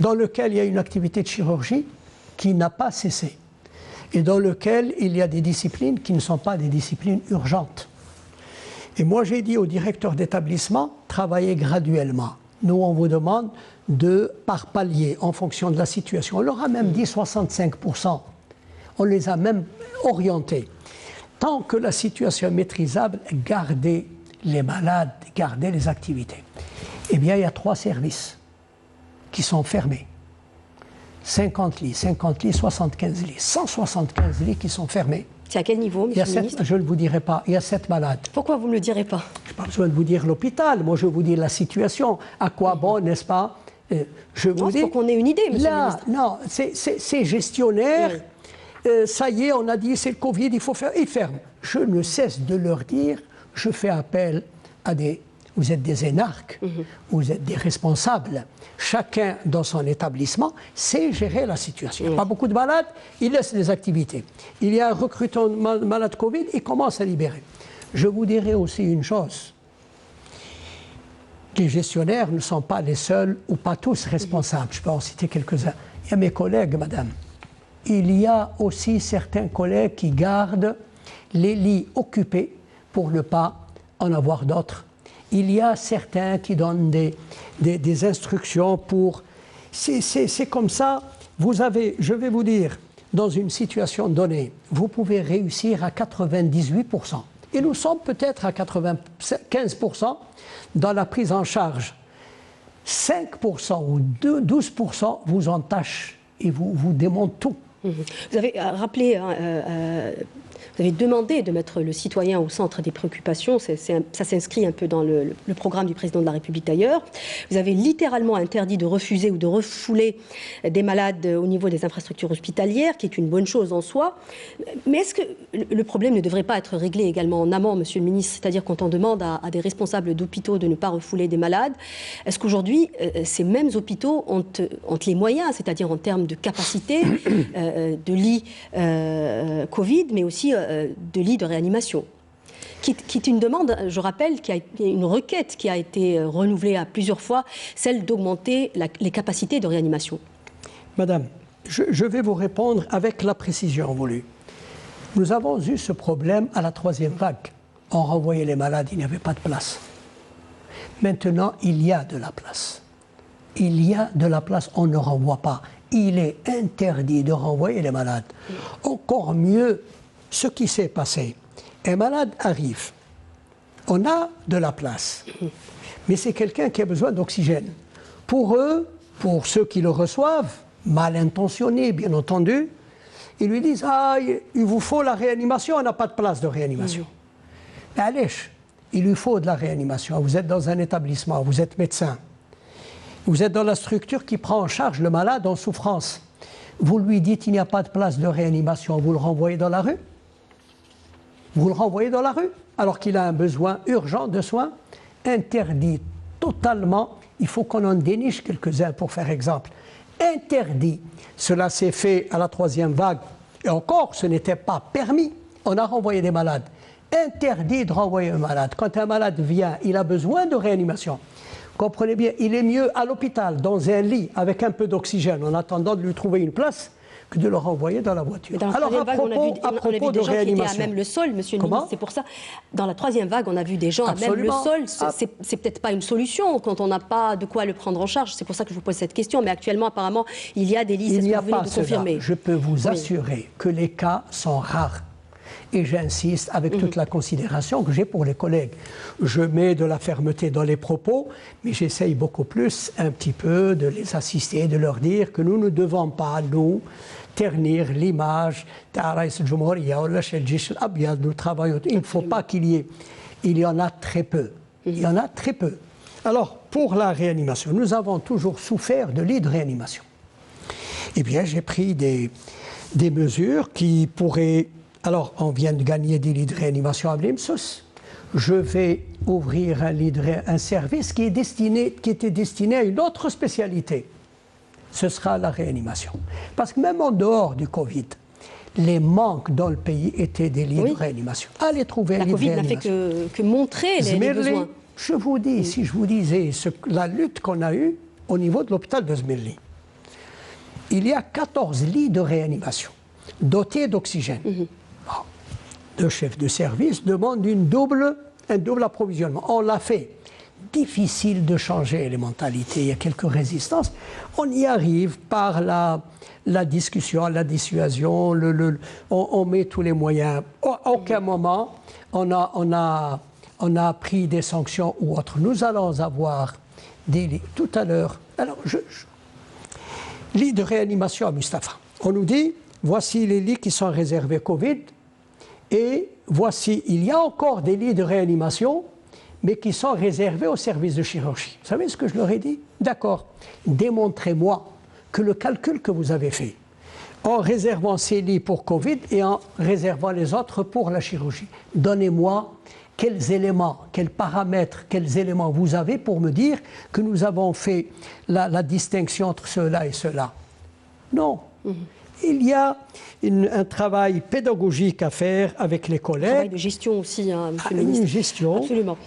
dans lequel il y a une activité de chirurgie qui n'a pas cessé et dans lequel il y a des disciplines qui ne sont pas des disciplines urgentes. Et moi, j'ai dit au directeur d'établissement, travaillez graduellement. Nous, on vous demande par palier, en fonction de la situation. On leur a même dit 65%. On les a même orientés. Tant que la situation est maîtrisable, gardez les malades, gardez les activités. Eh bien, il y a 3 services qui sont fermés. 50 lits, 75 lits, 175 lits qui sont fermés. C'est à quel niveau, Monsieur le Ministre ? Je ne vous dirai pas, il y a 7 malades. Pourquoi vous ne le direz pas ? Je n'ai pas besoin de vous dire l'hôpital, moi je vous dis la situation. À quoi bon, n'est-ce pas ? Je vous dis, pour qu'on ait une idée, Monsieur le Ministre. Non, ces gestionnaires, ça y est, on a dit c'est le Covid, il faut faire, ils ferment. Je ne cesse de leur dire, je fais appel à vous êtes des énarques, vous êtes des responsables. Chacun dans son établissement sait gérer la situation. Il n'y a pas beaucoup de malades, il laisse les activités. Il y a un recrutement de malades Covid, il commence à libérer. Je vous dirai aussi une chose. Les gestionnaires ne sont pas les seuls ou pas tous responsables. Je peux en citer quelques-uns. Il y a mes collègues, madame. Il y a aussi certains collègues qui gardent les lits occupés pour ne pas en avoir d'autres. Il y a certains qui donnent des instructions pour... C'est comme ça. Je vais vous dire, dans une situation donnée, vous pouvez réussir à 98%. Et nous sommes peut-être à 95% dans la prise en charge. 5% ou 12% vous entachent et vous démontent tout. Vous avez rappelé... Vous avez demandé de mettre le citoyen au centre des préoccupations. Ça s'inscrit un peu dans le programme du président de la République d'ailleurs. Vous avez littéralement interdit de refuser ou de refouler des malades au niveau des infrastructures hospitalières, qui est une bonne chose en soi. Mais est-ce que le problème ne devrait pas être réglé également en amont, Monsieur le Ministre? C'est-à-dire quand on demande à des responsables d'hôpitaux de ne pas refouler des malades, est-ce qu'aujourd'hui, ces mêmes hôpitaux ont les moyens, c'est-à-dire en termes de capacité, de lits Covid, mais aussi de lits de réanimation, qui est une demande, je rappelle, une requête qui a été renouvelée à plusieurs fois, celle d'augmenter les capacités de réanimation. Madame, je vais vous répondre avec la précision voulue. Nous avons eu ce problème à la 3e vague. On renvoyait les malades, il n'y avait pas de place. Maintenant, il y a de la place. Il y a de la place, on ne renvoie pas. Il est interdit de renvoyer les malades. Encore mieux, ce qui s'est passé. Un malade arrive, on a de la place, mais c'est quelqu'un qui a besoin d'oxygène. Pour eux, pour ceux qui le reçoivent, mal intentionnés bien entendu, ils lui disent « Ah, il vous faut la réanimation, on n'a pas de place de réanimation. » Mais allez, il lui faut de la réanimation. Vous êtes dans un établissement, vous êtes médecin. Vous êtes dans la structure qui prend en charge le malade en souffrance. Vous lui dites il n'y a pas de place de réanimation, vous le renvoyez dans la rue? Vous le renvoyez dans la rue alors qu'il a un besoin urgent de soins? Interdit totalement. Il faut qu'on en déniche quelques-uns pour faire exemple. Interdit. Cela s'est fait à la 3e vague. Et encore, ce n'était pas permis. On a renvoyé des malades. Interdit de renvoyer un malade. Quand un malade vient, il a besoin de réanimation. Comprenez bien, il est mieux à l'hôpital, dans un lit, avec un peu d'oxygène, en attendant de lui trouver une place, que de le renvoyer dans la voiture. Alors, à propos de réanimation, qui étaient à même le sol, Monsieur le Ministre, c'est pour ça. Dans la 3e vague, on a vu des gens à même le sol. C'est peut-être pas une solution quand on n'a pas de quoi le prendre en charge. C'est pour ça que je vous pose cette question. Mais actuellement, apparemment, il y a des lits. Il n'y a pas cela. Je peux vous assurer que les cas sont rares. Et j'insiste avec toute la considération que j'ai pour les collègues. Je mets de la fermeté dans les propos, mais j'essaye beaucoup plus, un petit peu, de les assister, de leur dire que nous ne devons pas, nous, ternir l'image. Nous travaillons. Il ne faut pas qu'il y ait. Il y en a très peu. Il y en a très peu. Alors, pour la réanimation, nous avons toujours souffert de lits de réanimation. Eh bien, j'ai pris des mesures qui pourraient... Alors, on vient de gagner des lits de réanimation à Blimsos. Je vais ouvrir un service qui était destiné à une autre spécialité. Ce sera la réanimation. Parce que même en dehors du Covid, les manques dans le pays étaient des lits de réanimation. Allez trouver un lit de réanimation. La Covid n'a fait que montrer les besoins. Je vous dis, si je vous disais la lutte qu'on a eue au niveau de l'hôpital de Zmirli, il y a 14 lits de réanimation dotés d'oxygène. Le chef de service demande un double approvisionnement. On l'a fait. Difficile de changer les mentalités, il y a quelques résistances. On y arrive par la discussion, la dissuasion, on met tous les moyens. À aucun moment, on a pris des sanctions ou autres. Nous allons avoir des lits tout à l'heure. Alors, lits de réanimation à Mustapha. On nous dit, voici les lits qui sont réservés Covid. Et voici, il y a encore des lits de réanimation, mais qui sont réservés au service de chirurgie. Vous savez ce que je leur ai dit? D'accord, démontrez-moi que le calcul que vous avez fait, en réservant ces lits pour Covid et en réservant les autres pour la chirurgie, donnez-moi quels éléments, quels paramètres, quels éléments vous avez pour me dire que nous avons fait la distinction entre cela et cela. Non. Il y a un travail pédagogique à faire avec les collègues. Un travail de gestion aussi, hein, Monsieur le Ministre. Une gestion. Absolument.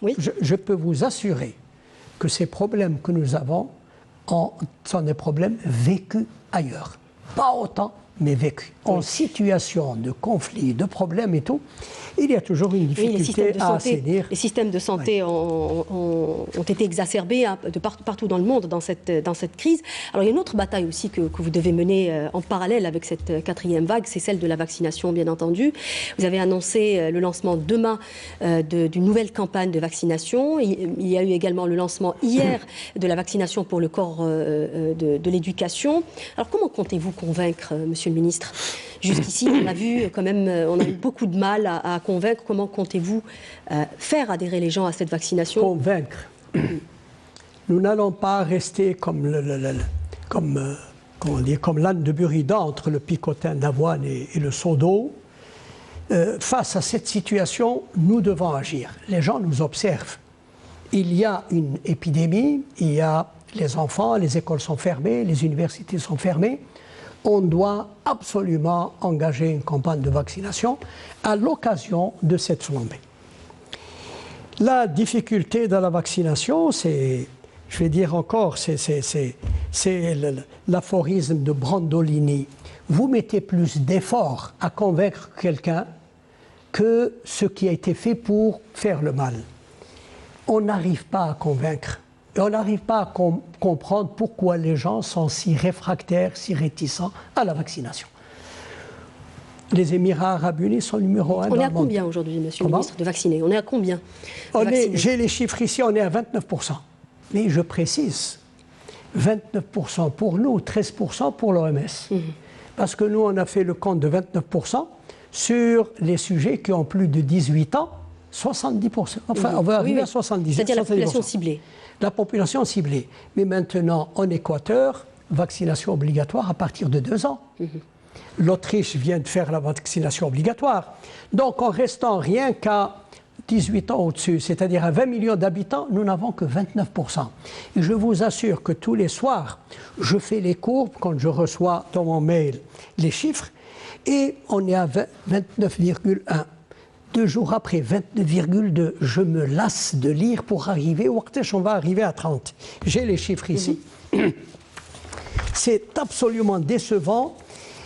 Oui. Je peux vous assurer que ces problèmes que nous avons sont des problèmes vécus ailleurs. Pas autant, mais vécus. En situation de conflit, de problème et tout, il y a toujours une difficulté à assainir. Les systèmes de santé ont été exacerbés partout dans le monde dans cette crise. Alors il y a une autre bataille aussi que vous devez mener en parallèle avec cette 4e vague, c'est celle de la vaccination, bien entendu. Vous avez annoncé le lancement demain d'une nouvelle campagne de vaccination. Il y a eu également le lancement hier de la vaccination pour le corps de l'éducation. Alors comment comptez-vous convaincre, Monsieur Monsieur le Ministre. Jusqu'ici, on a vu quand même, on a eu beaucoup de mal à convaincre. Comment comptez-vous faire adhérer les gens à cette vaccination? Convaincre. Nous n'allons pas rester comme l'âne de Buridan entre le picotin d'avoine et le seau d'eau. Face à cette situation, nous devons agir. Les gens nous observent. Il y a une épidémie, il y a les enfants, les écoles sont fermées, les universités sont fermées. On doit absolument engager une campagne de vaccination à l'occasion de cette flambée. La difficulté dans la vaccination, c'est, je vais dire encore, c'est l'aphorisme de Brandolini. Vous mettez plus d'efforts à convaincre quelqu'un que ce qui a été fait pour faire le mal. On n'arrive pas à convaincre. Et on n'arrive pas à comprendre pourquoi les gens sont si réfractaires, si réticents à la vaccination. Les Émirats Arabes Unis sont numéro 1 dans le monde. On est à combien aujourd'hui, Monsieur le Ministre, de vaccinés? On est à combien? J'ai les chiffres ici, on est à 29%. Mais je précise, 29% pour nous, 13% pour l'OMS. Parce que nous, on a fait le compte de 29% sur les sujets qui ont plus de 18 ans, 70%. Enfin, on va arriver à 70%. C'est-à-dire la population ciblée. La population ciblée. Mais maintenant, en Équateur, vaccination obligatoire à partir de 2 ans. L'Autriche vient de faire la vaccination obligatoire. Donc, en restant rien qu'à 18 ans au-dessus, c'est-à-dire à 20 millions d'habitants, nous n'avons que 29%. Et je vous assure que tous les soirs, je fais les courbes quand je reçois dans mon mail les chiffres, et on est à 29,1. 2 jours après, 29,2. Je me lasse de lire pour arriver au Waqtesh, on va arriver à 30. J'ai les chiffres ici. C'est absolument décevant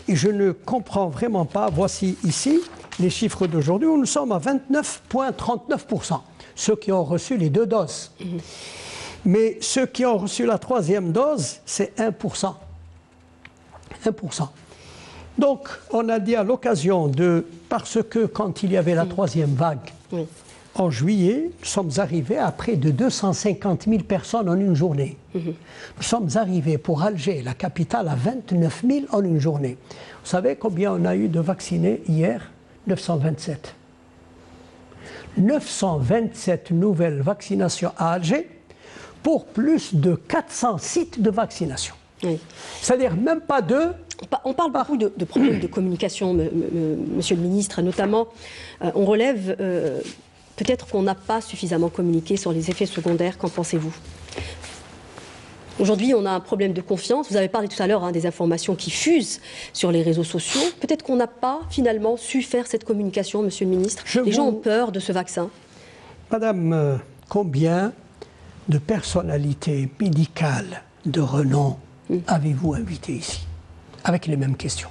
et je ne comprends vraiment pas. Voici ici les chiffres d'aujourd'hui où nous sommes à 29,39%. Ceux qui ont reçu les 2 doses. Mais ceux qui ont reçu la 3e dose, c'est 1%. 1%. Donc, on a dit à l'occasion de... Parce que quand il y avait la 3e vague, en juillet, nous sommes arrivés à près de 250 000 personnes en une journée. Nous sommes arrivés pour Alger, la capitale, à 29 000 en une journée. Vous savez combien on a eu de vaccinés hier? 927. 927 nouvelles vaccinations à Alger pour plus de 400 sites de vaccination. C'est-à-dire même pas 2... On parle beaucoup de problèmes de communication, Monsieur le Ministre, notamment, on relève peut-être qu'on n'a pas suffisamment communiqué sur les effets secondaires. Qu'en pensez-vous? Aujourd'hui, on a un problème de confiance. Vous avez parlé tout à l'heure des informations qui fusent sur les réseaux sociaux. Peut-être qu'on n'a pas finalement su faire cette communication, Monsieur le Ministre. Les gens ont peur de ce vaccin. Madame, combien de personnalités médicales de renom avez-vous invité ici? Avec les mêmes questions.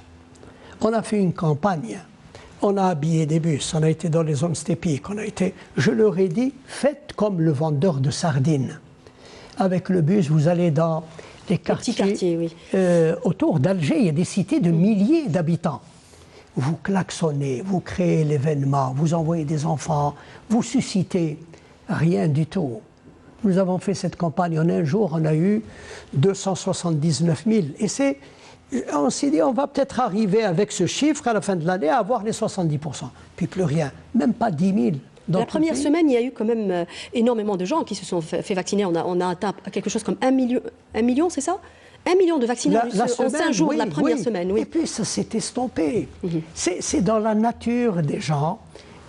On a fait une campagne, on a habillé des bus, on a été dans les zones stépiques, je leur ai dit, faites comme le vendeur de sardines. Avec le bus, vous allez dans les quartiers, autour d'Alger, il y a des cités de milliers d'habitants. Vous klaxonnez, vous créez l'événement, vous envoyez des enfants, vous suscitez rien du tout. Nous avons fait cette campagne en un jour, on a eu 279 000. Et on s'est dit, on va peut-être arriver avec ce chiffre à la fin de l'année à avoir les 70%. Puis plus rien, même pas 10 000. La première semaine, il y a eu quand même énormément de gens qui se sont fait vacciner. On a atteint quelque chose comme 1 million, c'est ça? 1 million de vaccinés en 5 jours, la première semaine. Et puis ça s'est estompé. C'est dans la nature des gens.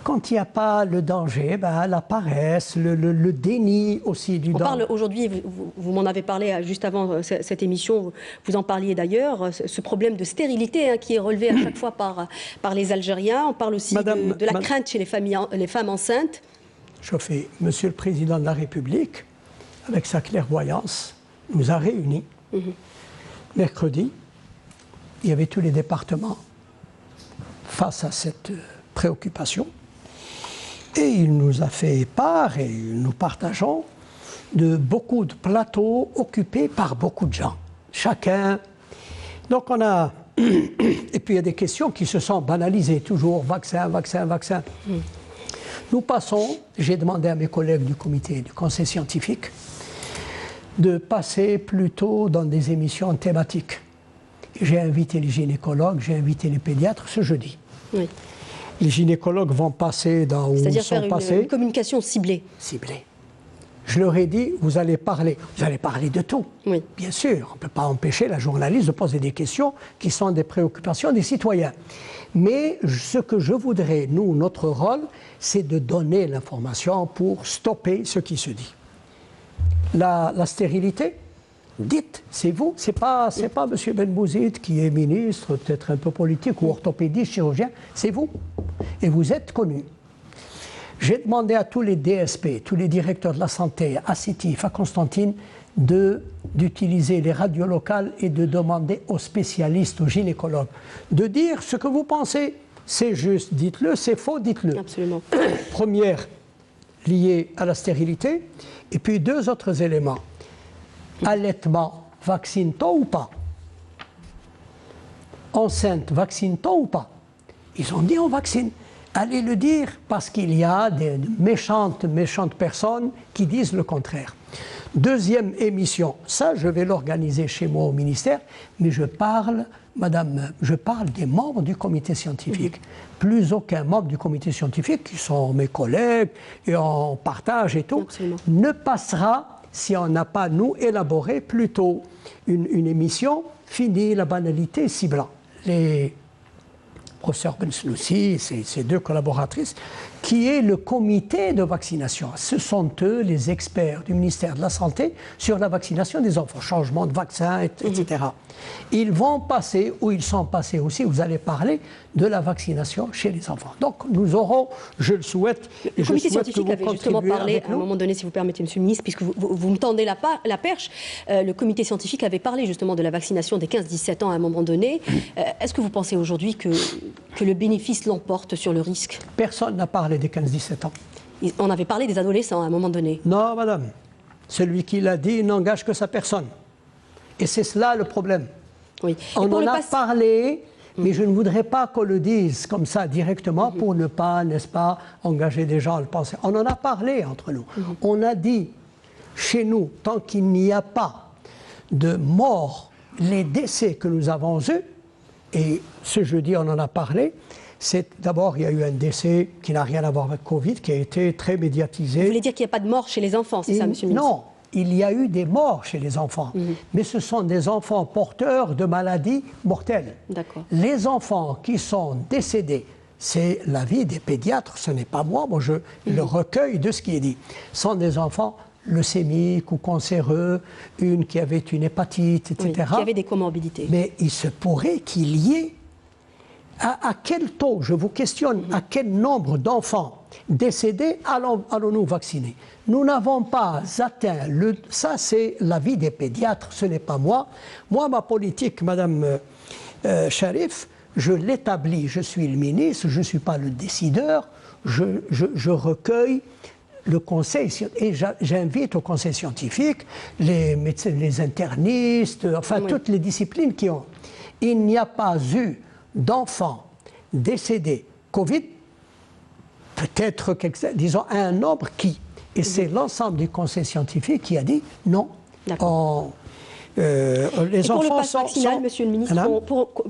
Quand il n'y a pas le danger, la paresse, le déni aussi du danger. On parle aujourd'hui, vous m'en avez parlé juste avant cette émission, vous en parliez d'ailleurs, ce problème de stérilité qui est relevé à chaque fois par les Algériens. On parle aussi de la crainte chez les femmes enceintes. Monsieur le Président de la République, avec sa clairvoyance, nous a réunis. Mercredi, il y avait tous les départements face à cette préoccupation. Et il nous a fait part, et nous partageons, de beaucoup de plateaux occupés par beaucoup de gens. Chacun. Donc on a... Et puis il y a des questions qui se sont banalisées, toujours vaccin, vaccin, vaccin. Nous passons, j'ai demandé à mes collègues du comité, du conseil scientifique, de passer plutôt dans des émissions thématiques. J'ai invité les gynécologues, j'ai invité les pédiatres ce jeudi. Oui. Les gynécologues vont passer dans où ils C'est-à-dire sont faire passés. une communication ciblée. Ciblée. Je leur ai dit, vous allez parler de tout. Oui. Bien sûr, on ne peut pas empêcher la journaliste de poser des questions qui sont des préoccupations des citoyens. Mais ce que je voudrais, nous, notre rôle, c'est de donner l'information pour stopper ce qui se dit. La stérilité, dites, c'est vous, c'est pas M. Benbouzid qui est ministre, peut-être un peu politique ou orthopédiste, chirurgien, c'est vous. Et vous êtes connu. J'ai demandé à tous les DSP, tous les directeurs de la santé, à Sétif, à Constantine, d'utiliser les radios locales et de demander aux spécialistes, aux gynécologues, de dire ce que vous pensez. C'est juste, dites-le, c'est faux, dites-le. Absolument. Première, liée à la stérilité, et puis deux autres éléments. Allaitement, vaccine-t-on ou pas? Enceinte, vaccine-t-on ou pas? Ils ont dit on vaccine. Allez le dire parce qu'il y a des méchantes personnes qui disent le contraire. Deuxième émission, ça je vais l'organiser chez moi au ministère, mais je parle des membres du comité scientifique. Plus aucun membre du comité scientifique, qui sont mes collègues et on partage et tout, absolument, ne passera si on n'a pas, nous, élaboré plutôt une émission, fini la banalité, ciblant. Les professeur Bensloussi, ses deux collaboratrices, qui est le comité de vaccination. Ce sont eux les experts du ministère de la Santé sur la vaccination des enfants, changement de vaccin, etc. Ils vont passer, ou ils sont passés aussi, vous allez parler de la vaccination chez les enfants. Donc nous aurons, je le souhaite, le comité scientifique avait justement parlé, à un moment donné, si vous permettez, Monsieur le ministre, puisque vous me tendez la perche, le comité scientifique avait parlé justement de la vaccination des 15-17 ans à un moment donné. Est-ce que vous pensez aujourd'hui que le bénéfice l'emporte sur le risque? Personne n'a parlé des 15-17 ans. On avait parlé des adolescents à un moment donné. Non, madame. Celui qui l'a dit n'engage que sa personne. Et c'est cela le problème. Oui. On en a parlé, mais je ne voudrais pas qu'on le dise comme ça directement pour ne pas, n'est-ce pas, engager des gens à le penser. On en a parlé entre nous. On a dit, chez nous, tant qu'il n'y a pas de mort, les décès que nous avons eus, et ce jeudi on en a parlé, c'est d'abord il y a eu un décès qui n'a rien à voir avec Covid, qui a été très médiatisé. Vous voulez dire qu'il n'y a pas de mort chez les enfants, c'est ça, Monsieur le ministre? Non, il y a eu des morts chez les enfants, mais ce sont des enfants porteurs de maladies mortelles. D'accord. Les enfants qui sont décédés, c'est l'avis des pédiatres, ce n'est pas moi, le recueil de ce qui est dit, sont des enfants leucémiques ou cancéreux, une qui avait une hépatite, etc. Oui, qui avait des comorbidités. Mais il se pourrait qu'il y ait, à quel taux, je vous questionne, à quel nombre d'enfants décédés allons-nous vacciner? Nous n'avons pas atteint, ça c'est l'avis des pédiatres, ce n'est pas moi. Moi, ma politique, Madame Sharif, je l'établis, je suis le ministre, je ne suis pas le décideur, je recueille le conseil, et j'invite au conseil scientifique les médecins, les internistes, enfin toutes les disciplines qui ont. Il n'y a pas eu d'enfants décédés Covid, peut-être, disons, un nombre qui. Et c'est l'ensemble du conseil scientifique qui a dit non. Les enfants pour le pass sont, vaccinal, Monsieur le ministre,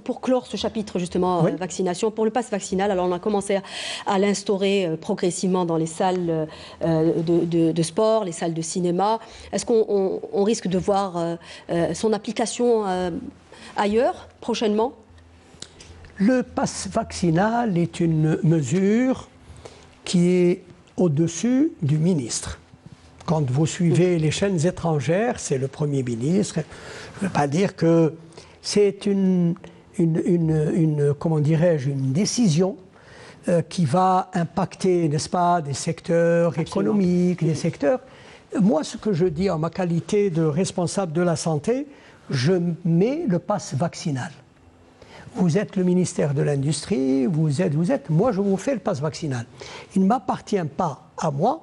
pour clore ce chapitre justement vaccination, pour le pass vaccinal, alors on a commencé à l'instaurer progressivement dans les salles de sport, les salles de cinéma. Est-ce qu'on risque de voir son application ailleurs prochainement? Le pass vaccinal est une mesure qui est au-dessus du ministre. Quand vous suivez les chaînes étrangères, c'est le Premier ministre. Je ne veux pas dire que c'est comment dirais-je, une décision qui va impacter, n'est-ce pas, des secteurs économiques, des secteurs. Moi, ce que je dis en ma qualité de responsable de la santé, je mets le pass vaccinal. Vous êtes le ministère de l'Industrie, moi je vous fais le pass vaccinal. Il ne m'appartient pas à moi,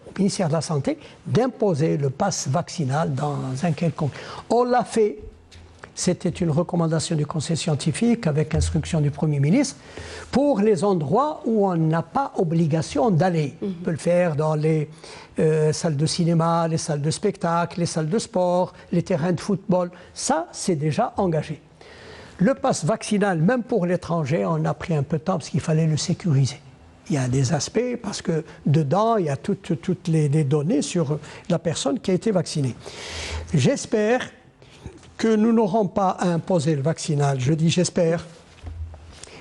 au ministère de la Santé, d'imposer le pass vaccinal dans un quelconque. On l'a fait, c'était une recommandation du Conseil scientifique avec instruction du Premier ministre, pour les endroits où on n'a pas obligation d'aller. On peut le faire dans les salles de cinéma, les salles de spectacle, les salles de sport, les terrains de football. Ça, c'est déjà engagé. Le pass vaccinal, même pour l'étranger, on a pris un peu de temps parce qu'il fallait le sécuriser. Il y a des aspects parce que dedans, il y a toutes les données sur la personne qui a été vaccinée. J'espère que nous n'aurons pas à imposer le vaccinal. Je dis j'espère.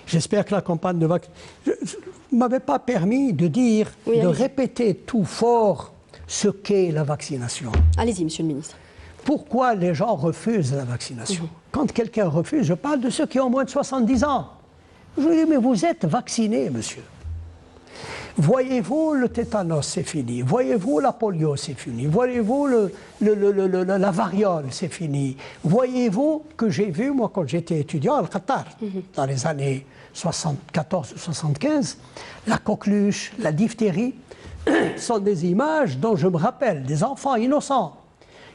J'espère que la campagne de vaccination ne m'avait pas permis de dire, oui, de répéter tout fort ce qu'est la vaccination. Allez-y, monsieur le ministre. Pourquoi les gens refusent la vaccination? Quand quelqu'un refuse, je parle de ceux qui ont moins de 70 ans. Je dis, mais vous êtes vacciné, monsieur. Voyez-vous, le tétanos, c'est fini. Voyez-vous, la polio, c'est fini. Voyez-vous, la variole, c'est fini. Voyez-vous que j'ai vu, moi, quand j'étais étudiant au Qatar, dans les années 74 ou 75, la coqueluche, la diphtérie, sont des images dont je me rappelle, des enfants innocents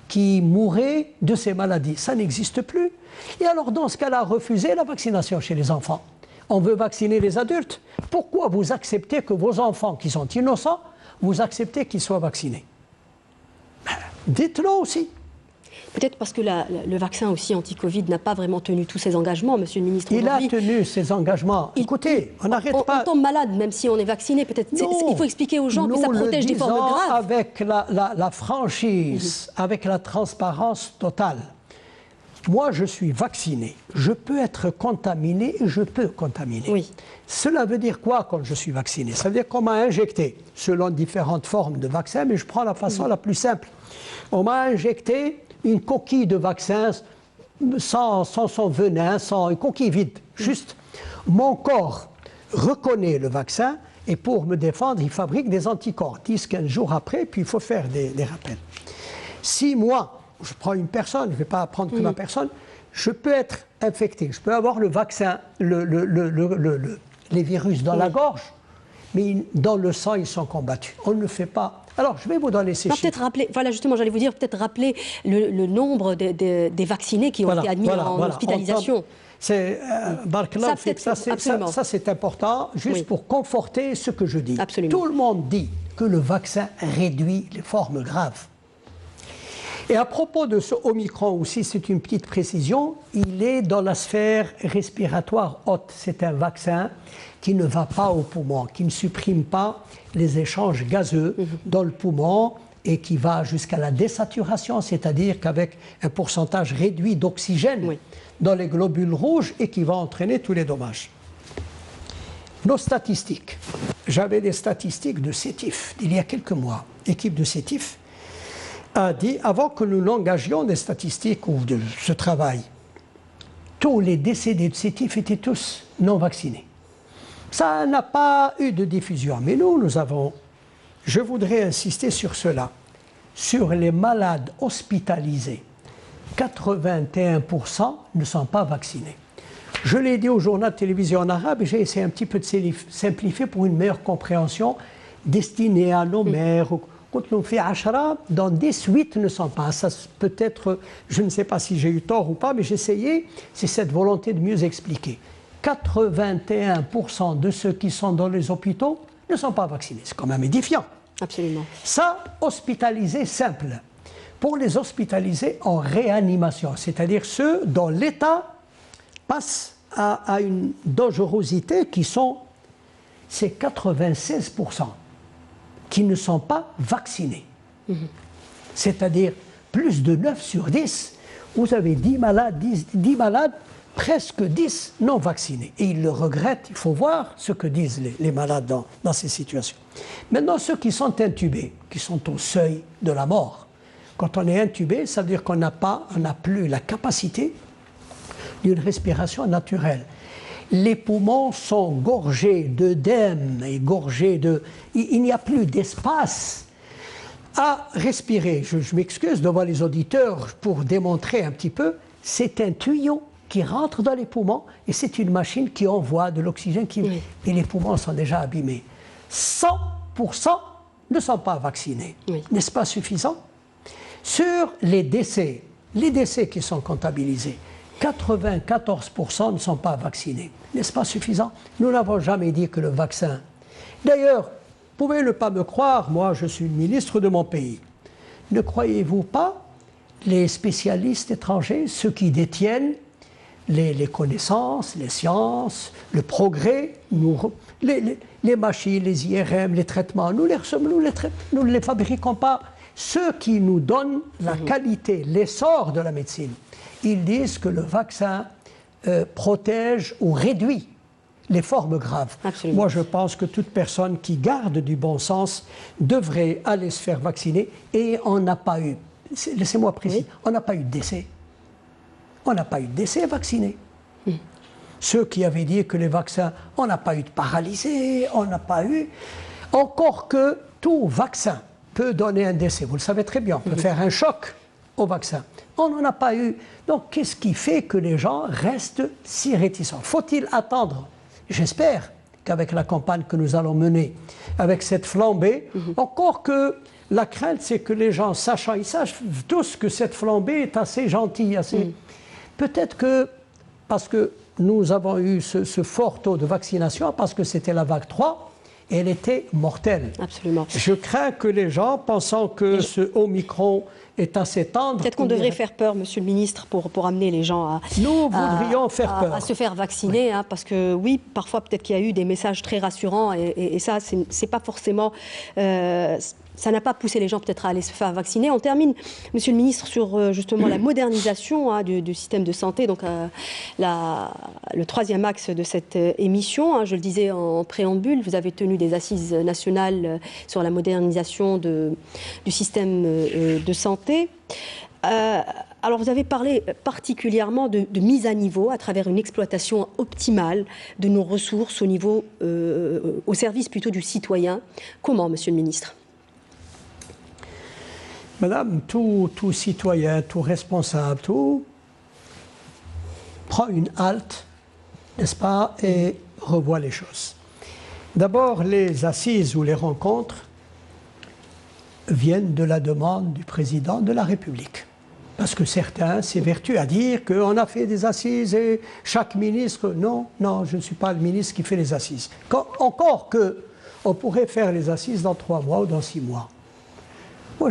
qui mouraient de ces maladies. Ça n'existe plus. Et alors, dans ce cas-là, refusez la vaccination chez les enfants. On veut vacciner les adultes. Pourquoi vous acceptez que vos enfants qui sont innocents, vous acceptez qu'ils soient vaccinés? Dites-le aussi. Peut-être parce que le vaccin aussi anti-Covid n'a pas vraiment tenu tous ses engagements, monsieur le ministre. Il a tenu ses engagements. Écoutez, on n'arrête pas... On tombe malade même si on est vacciné. Peut-être il faut expliquer aux gens que ça protège des formes graves. Avec la franchise, avec la transparence totale. Moi, je suis vacciné. Je peux être contaminé et je peux contaminer. Oui. Cela veut dire quoi quand je suis vacciné? Ça veut dire qu'on m'a injecté, selon différentes formes de vaccins, mais je prends la façon la plus simple. On m'a injecté une coquille de vaccin sans son venin, sans une coquille vide. Juste, mon corps reconnaît le vaccin et pour me défendre, il fabrique des anticorps. 10-15 jours après, puis il faut faire des rappels. Si moi, je prends une personne, je ne vais pas prendre que ma personne, je peux être infecté, je peux avoir le vaccin, les virus dans la gorge, mais dans le sang, ils sont combattus. On ne le fait pas. Alors, je vais vous donner ces chiffres. Peut-être rappeler, voilà justement, j'allais vous dire, peut-être rappeler le nombre des vaccinés qui ont été admis en hospitalisation. C'est ça, c'est important, juste pour conforter ce que je dis. Absolument. Tout le monde dit que le vaccin réduit les formes graves. Et à propos de ce Omicron aussi, c'est une petite précision, il est dans la sphère respiratoire haute. C'est un vaccin qui ne va pas au poumon, qui ne supprime pas les échanges gazeux dans le poumon et qui va jusqu'à la désaturation, c'est-à-dire qu'avec un pourcentage réduit d'oxygène dans les globules rouges et qui va entraîner tous les dommages. Nos statistiques. J'avais des statistiques de Sétif d'il y a quelques mois. L'équipe de Sétif a dit, avant que nous n'engagions des statistiques ou de ce travail, tous les décédés de Sétif étaient tous non vaccinés. Ça n'a pas eu de diffusion. Mais nous avons, je voudrais insister sur cela, sur les malades hospitalisés, 81% ne sont pas vaccinés. Je l'ai dit au journal de télévision en arabe et j'ai essayé un petit peu de simplifier pour une meilleure compréhension destinée à nos mères. Dans 10, 8 ne sont pas. Ça peut-être, je ne sais pas si j'ai eu tort ou pas, mais j'ai essayé. C'est cette volonté de mieux expliquer. 81% de ceux qui sont dans les hôpitaux ne sont pas vaccinés. C'est quand même édifiant. Absolument. Ça, hospitalisé simple. Pour les hospitalisés en réanimation, c'est-à-dire ceux dont l'état passe à une dangerosité qui sont, c'est 96% qui ne sont pas vaccinés. C'est-à-dire plus de 9 sur 10, vous avez 10 malades, presque 10 non vaccinés. Et ils le regrettent, il faut voir ce que disent les malades dans ces situations. Maintenant, ceux qui sont intubés, qui sont au seuil de la mort, quand on est intubé, ça veut dire qu'on n'a plus la capacité d'une respiration naturelle. Les poumons sont gorgés d'œdème et gorgés de... Il n'y a plus d'espace à respirer. Je m'excuse devant les auditeurs pour démontrer un petit peu. C'est un tuyau qui rentre dans les poumons et c'est une machine qui envoie de l'oxygène et les poumons sont déjà abîmés. 100% ne sont pas vaccinés. N'est-ce pas suffisant? Sur les décès qui sont comptabilisés, 94% ne sont pas vaccinés. N'est-ce pas suffisant? Nous n'avons jamais dit que le vaccin... D'ailleurs, vous pouvez ne pas me croire, moi je suis ministre de mon pays. Ne croyez-vous pas les spécialistes étrangers, ceux qui détiennent les connaissances, les sciences, le progrès, les machines, les IRM, les traitements, nous ne les fabriquons pas. Ceux qui nous donnent la qualité, l'essor de la médecine, ils disent que le vaccin protège ou réduit les formes graves. Absolument. Moi, je pense que toute personne qui garde du bon sens devrait aller se faire vacciner et on n'a pas eu, laissez-moi préciser, on n'a pas eu de décès. On n'a pas eu de décès vaccinés. Ceux qui avaient dit que les vaccins, on n'a pas eu de paralysés, on n'a pas eu... Encore que tout vaccin peut donner un décès, vous le savez très bien, on peut faire un choc au vaccin. On n'en a pas eu. Donc, qu'est-ce qui fait que les gens restent si réticents? Faut-il attendre? J'espère qu'avec la campagne que nous allons mener, avec cette flambée, encore que la crainte, c'est que les gens, ils sachent tous que cette flambée est assez gentille, assez... Peut-être que, parce que nous avons eu ce fort taux de vaccination, parce que c'était la vague 3, et elle était mortelle. Absolument. Je crains que les gens, pensant que ce Omicron est assez tendre... Peut-être qu'on devrait faire peur, Monsieur le Ministre, pour amener les gens nous voudrions faire peur. À se faire vacciner, hein, parce que oui, parfois peut-être qu'il y a eu des messages très rassurants, et ça, c'est pas forcément... ça n'a pas poussé les gens peut-être à aller se faire vacciner. On termine, Monsieur le Ministre, sur justement la modernisation du système de santé, donc le troisième axe de cette émission. Je le disais en préambule, vous avez tenu des assises nationales sur la modernisation du système de santé. Alors vous avez parlé particulièrement de mise à niveau à travers une exploitation optimale de nos ressources au service plutôt du citoyen. Comment, Monsieur le Ministre ? Madame, tout citoyen, tout responsable, tout prend une halte, n'est-ce pas, et revoit les choses. D'abord, les assises ou les rencontres viennent de la demande du président de la République. Parce que certains s'évertuent à dire qu'on a fait des assises et chaque ministre... Non, je ne suis pas le ministre qui fait les assises. Encore qu'on pourrait faire les assises dans 3 mois ou dans 6 mois. Moi,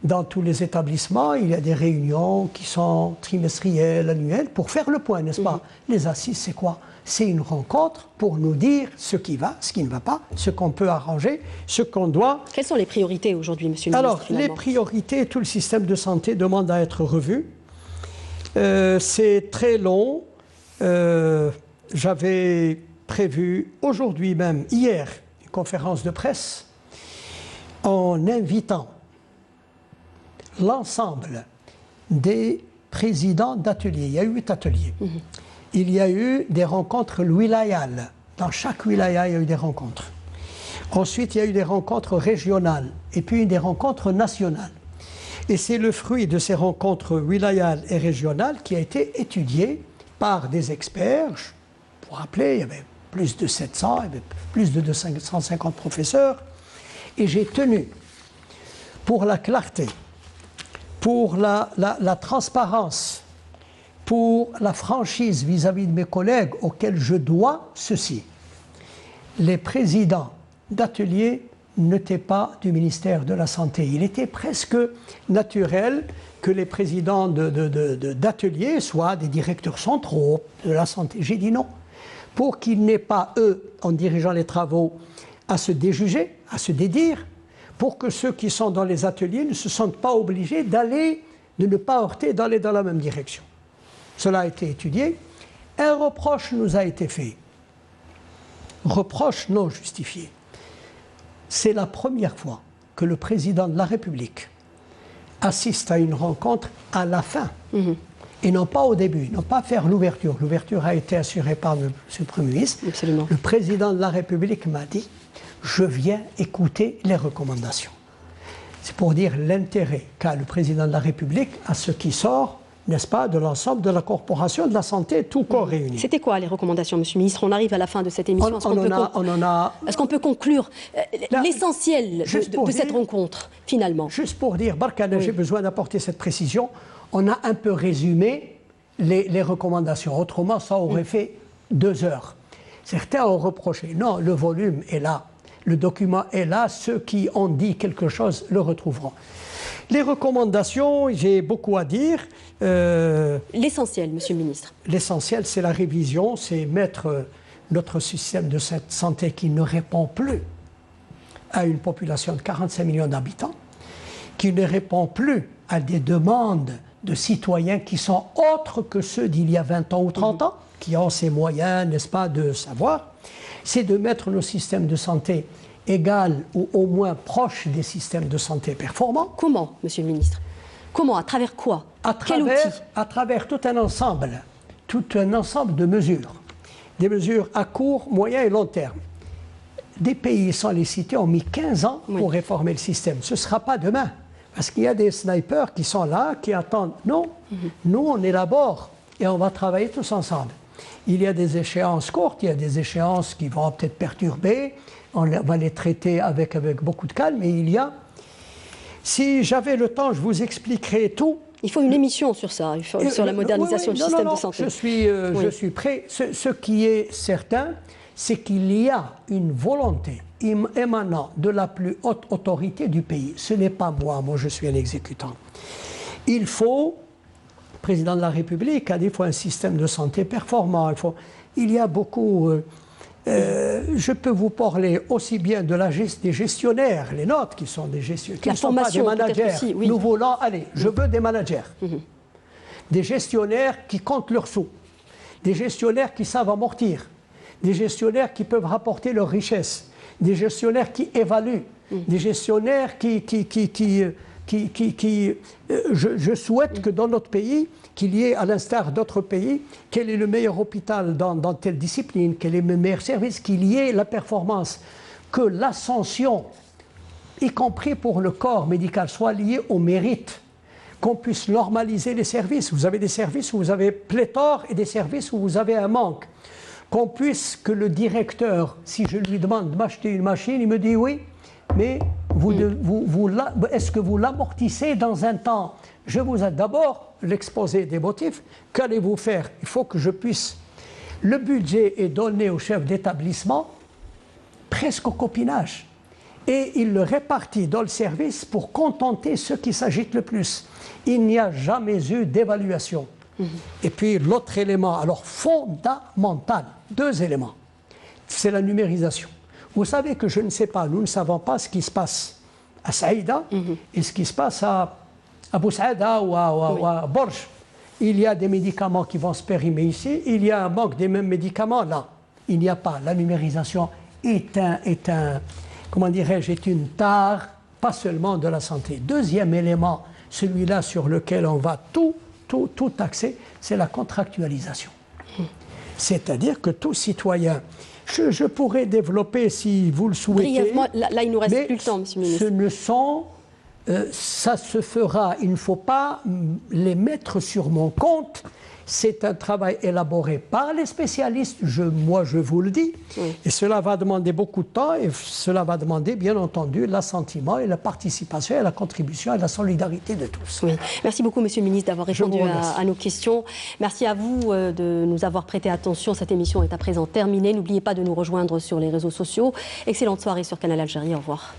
dans tous les établissements, il y a des réunions qui sont trimestrielles, annuelles, pour faire le point, n'est-ce pas? Les assises, c'est quoi? C'est une rencontre pour nous dire ce qui va, ce qui ne va pas, ce qu'on peut arranger, ce qu'on doit... Quelles sont les priorités aujourd'hui, Monsieur le Ministre? Alors, les priorités, tout le système de santé demande à être revu. C'est très long. J'avais prévu aujourd'hui même, hier, une conférence de presse en invitant l'ensemble des présidents d'ateliers. Il y a eu 8 ateliers. Il y a eu des rencontres wilayales. Dans chaque wilaya, il y a eu des rencontres. Ensuite, il y a eu des rencontres régionales et puis des rencontres nationales. Et c'est le fruit de ces rencontres wilayales et régionales qui a été étudié par des experts. Pour rappeler, il y avait plus de 700, il y avait plus de 250 professeurs. Et j'ai tenu, pour la clarté, pour la transparence, pour la franchise vis-à-vis de mes collègues auxquels je dois ceci. Les présidents d'ateliers n'étaient pas du ministère de la Santé. Il était presque naturel que les présidents d'ateliers soient des directeurs centraux de la santé. J'ai dit non, pour qu'ils n'aient pas, eux, en dirigeant les travaux, à se déjuger, à se dédire, pour que ceux qui sont dans les ateliers ne se sentent pas obligés de ne pas heurter, d'aller dans la même direction. Cela a été étudié. Un reproche nous a été fait. Reproche non justifié. C'est la première fois que le président de la République assiste à une rencontre à la fin, et non pas au début, non pas faire l'ouverture. L'ouverture a été assurée par le Premier ministre. Absolument. Le président de la République m'a dit « Je viens écouter les recommandations ». C'est pour dire l'intérêt qu'a le président de la République à ce qui sort, n'est-ce pas, de l'ensemble de la corporation de la santé, tout corps réuni. C'était quoi les recommandations, Monsieur le Ministre? On arrive à la fin de cette émission. Est-ce qu'on peut conclure l'essentiel de cette rencontre, finalement? Juste pour dire, Barkhane, j'ai besoin d'apporter cette précision. On a un peu résumé les recommandations. Autrement, ça aurait fait 2 heures. Certains ont reproché. Non, le volume est là. Le document est là. Ceux qui ont dit quelque chose le retrouveront. Les recommandations, j'ai beaucoup à dire. L'essentiel, Monsieur le Ministre. L'essentiel, c'est la révision, c'est mettre notre système de santé qui ne répond plus à une population de 45 millions d'habitants, qui ne répond plus à des demandes de citoyens qui sont autres que ceux d'il y a 20 ans ou 30 ans, qui ont ces moyens, n'est-ce pas, de savoir. C'est de mettre nos systèmes de santé égal ou au moins proche des systèmes de santé performants. Comment, Monsieur le Ministre? Comment? À travers quoi? Quel outil? À travers tout un ensemble de mesures. Des mesures à court, moyen et long terme. Des pays, sans les citer, ont mis 15 ans pour réformer le système. Ce ne sera pas demain. Parce qu'il y a des snipers qui sont là, qui attendent. Non, nous, on élabore et on va travailler tous ensemble. Il y a des échéances courtes, il y a des échéances qui vont peut-être perturber. On va les traiter avec beaucoup de calme. Et il y a... Si j'avais le temps, je vous expliquerai tout. Il faut une émission sur ça, sur la modernisation du système de santé. Je suis prêt. Ce qui est certain, c'est qu'il y a une volonté émanant de la plus haute autorité du pays. Ce n'est pas moi je suis un exécutant. Il faut, le président de la République a dit, il faut un système de santé performant. Il y a beaucoup... je peux vous parler aussi bien de des gestionnaires, les nôtres qui sont des gestionnaires, qui ne sont pas des managers. Aussi, oui. Nous voulons, je veux des managers. Des gestionnaires qui comptent leurs sous. Des gestionnaires qui savent amortir. Des gestionnaires qui peuvent rapporter leurs richesses. Des gestionnaires qui évaluent. Des gestionnaires je souhaite que dans notre pays, qu'il y ait, à l'instar d'autres pays, quel est le meilleur hôpital dans telle discipline, quel est le meilleur service, qu'il y ait la performance, que l'ascension, y compris pour le corps médical, soit liée au mérite, qu'on puisse normaliser les services. Vous avez des services où vous avez pléthore et des services où vous avez un manque. Qu'on puisse, que le directeur, si je lui demande de m'acheter une machine, il me dit oui, mais est-ce que vous l'amortissez dans un temps? Je vous ai d'abord l'exposé des motifs. Qu'allez-vous faire? Il faut que je puisse. Le budget est donné au chef d'établissement presque au copinage. Et il le répartit dans le service pour contenter ceux qui s'agitent le plus. Il n'y a jamais eu d'évaluation. Et puis l'autre élément, alors fondamental, 2 éléments, c'est la numérisation. Vous savez que je ne sais pas, nous ne savons pas ce qui se passe à Saïda et ce qui se passe à Bou Saada ou à Borj. Il y a des médicaments qui vont se périmer ici, il y a un manque des mêmes médicaments là. Il n'y a pas. La numérisation est une tare, pas seulement de la santé. Deuxième élément, celui-là sur lequel on va tout axer, c'est la contractualisation. C'est-à-dire que tout citoyen, je pourrais développer si vous le souhaitez. Brièvement, là il ne nous reste plus le temps, Monsieur le Ministre. Ça se fera, il ne faut pas les mettre sur mon compte. C'est un travail élaboré par les spécialistes, moi je vous le dis, et cela va demander beaucoup de temps et cela va demander bien entendu l'assentiment et la participation et la contribution et la solidarité de tous. Oui. Merci beaucoup Monsieur le Ministre d'avoir répondu à nos questions. Merci à vous de nous avoir prêté attention. Cette émission est à présent terminée. N'oubliez pas de nous rejoindre sur les réseaux sociaux. Excellente soirée sur Canal Algérie. Au revoir.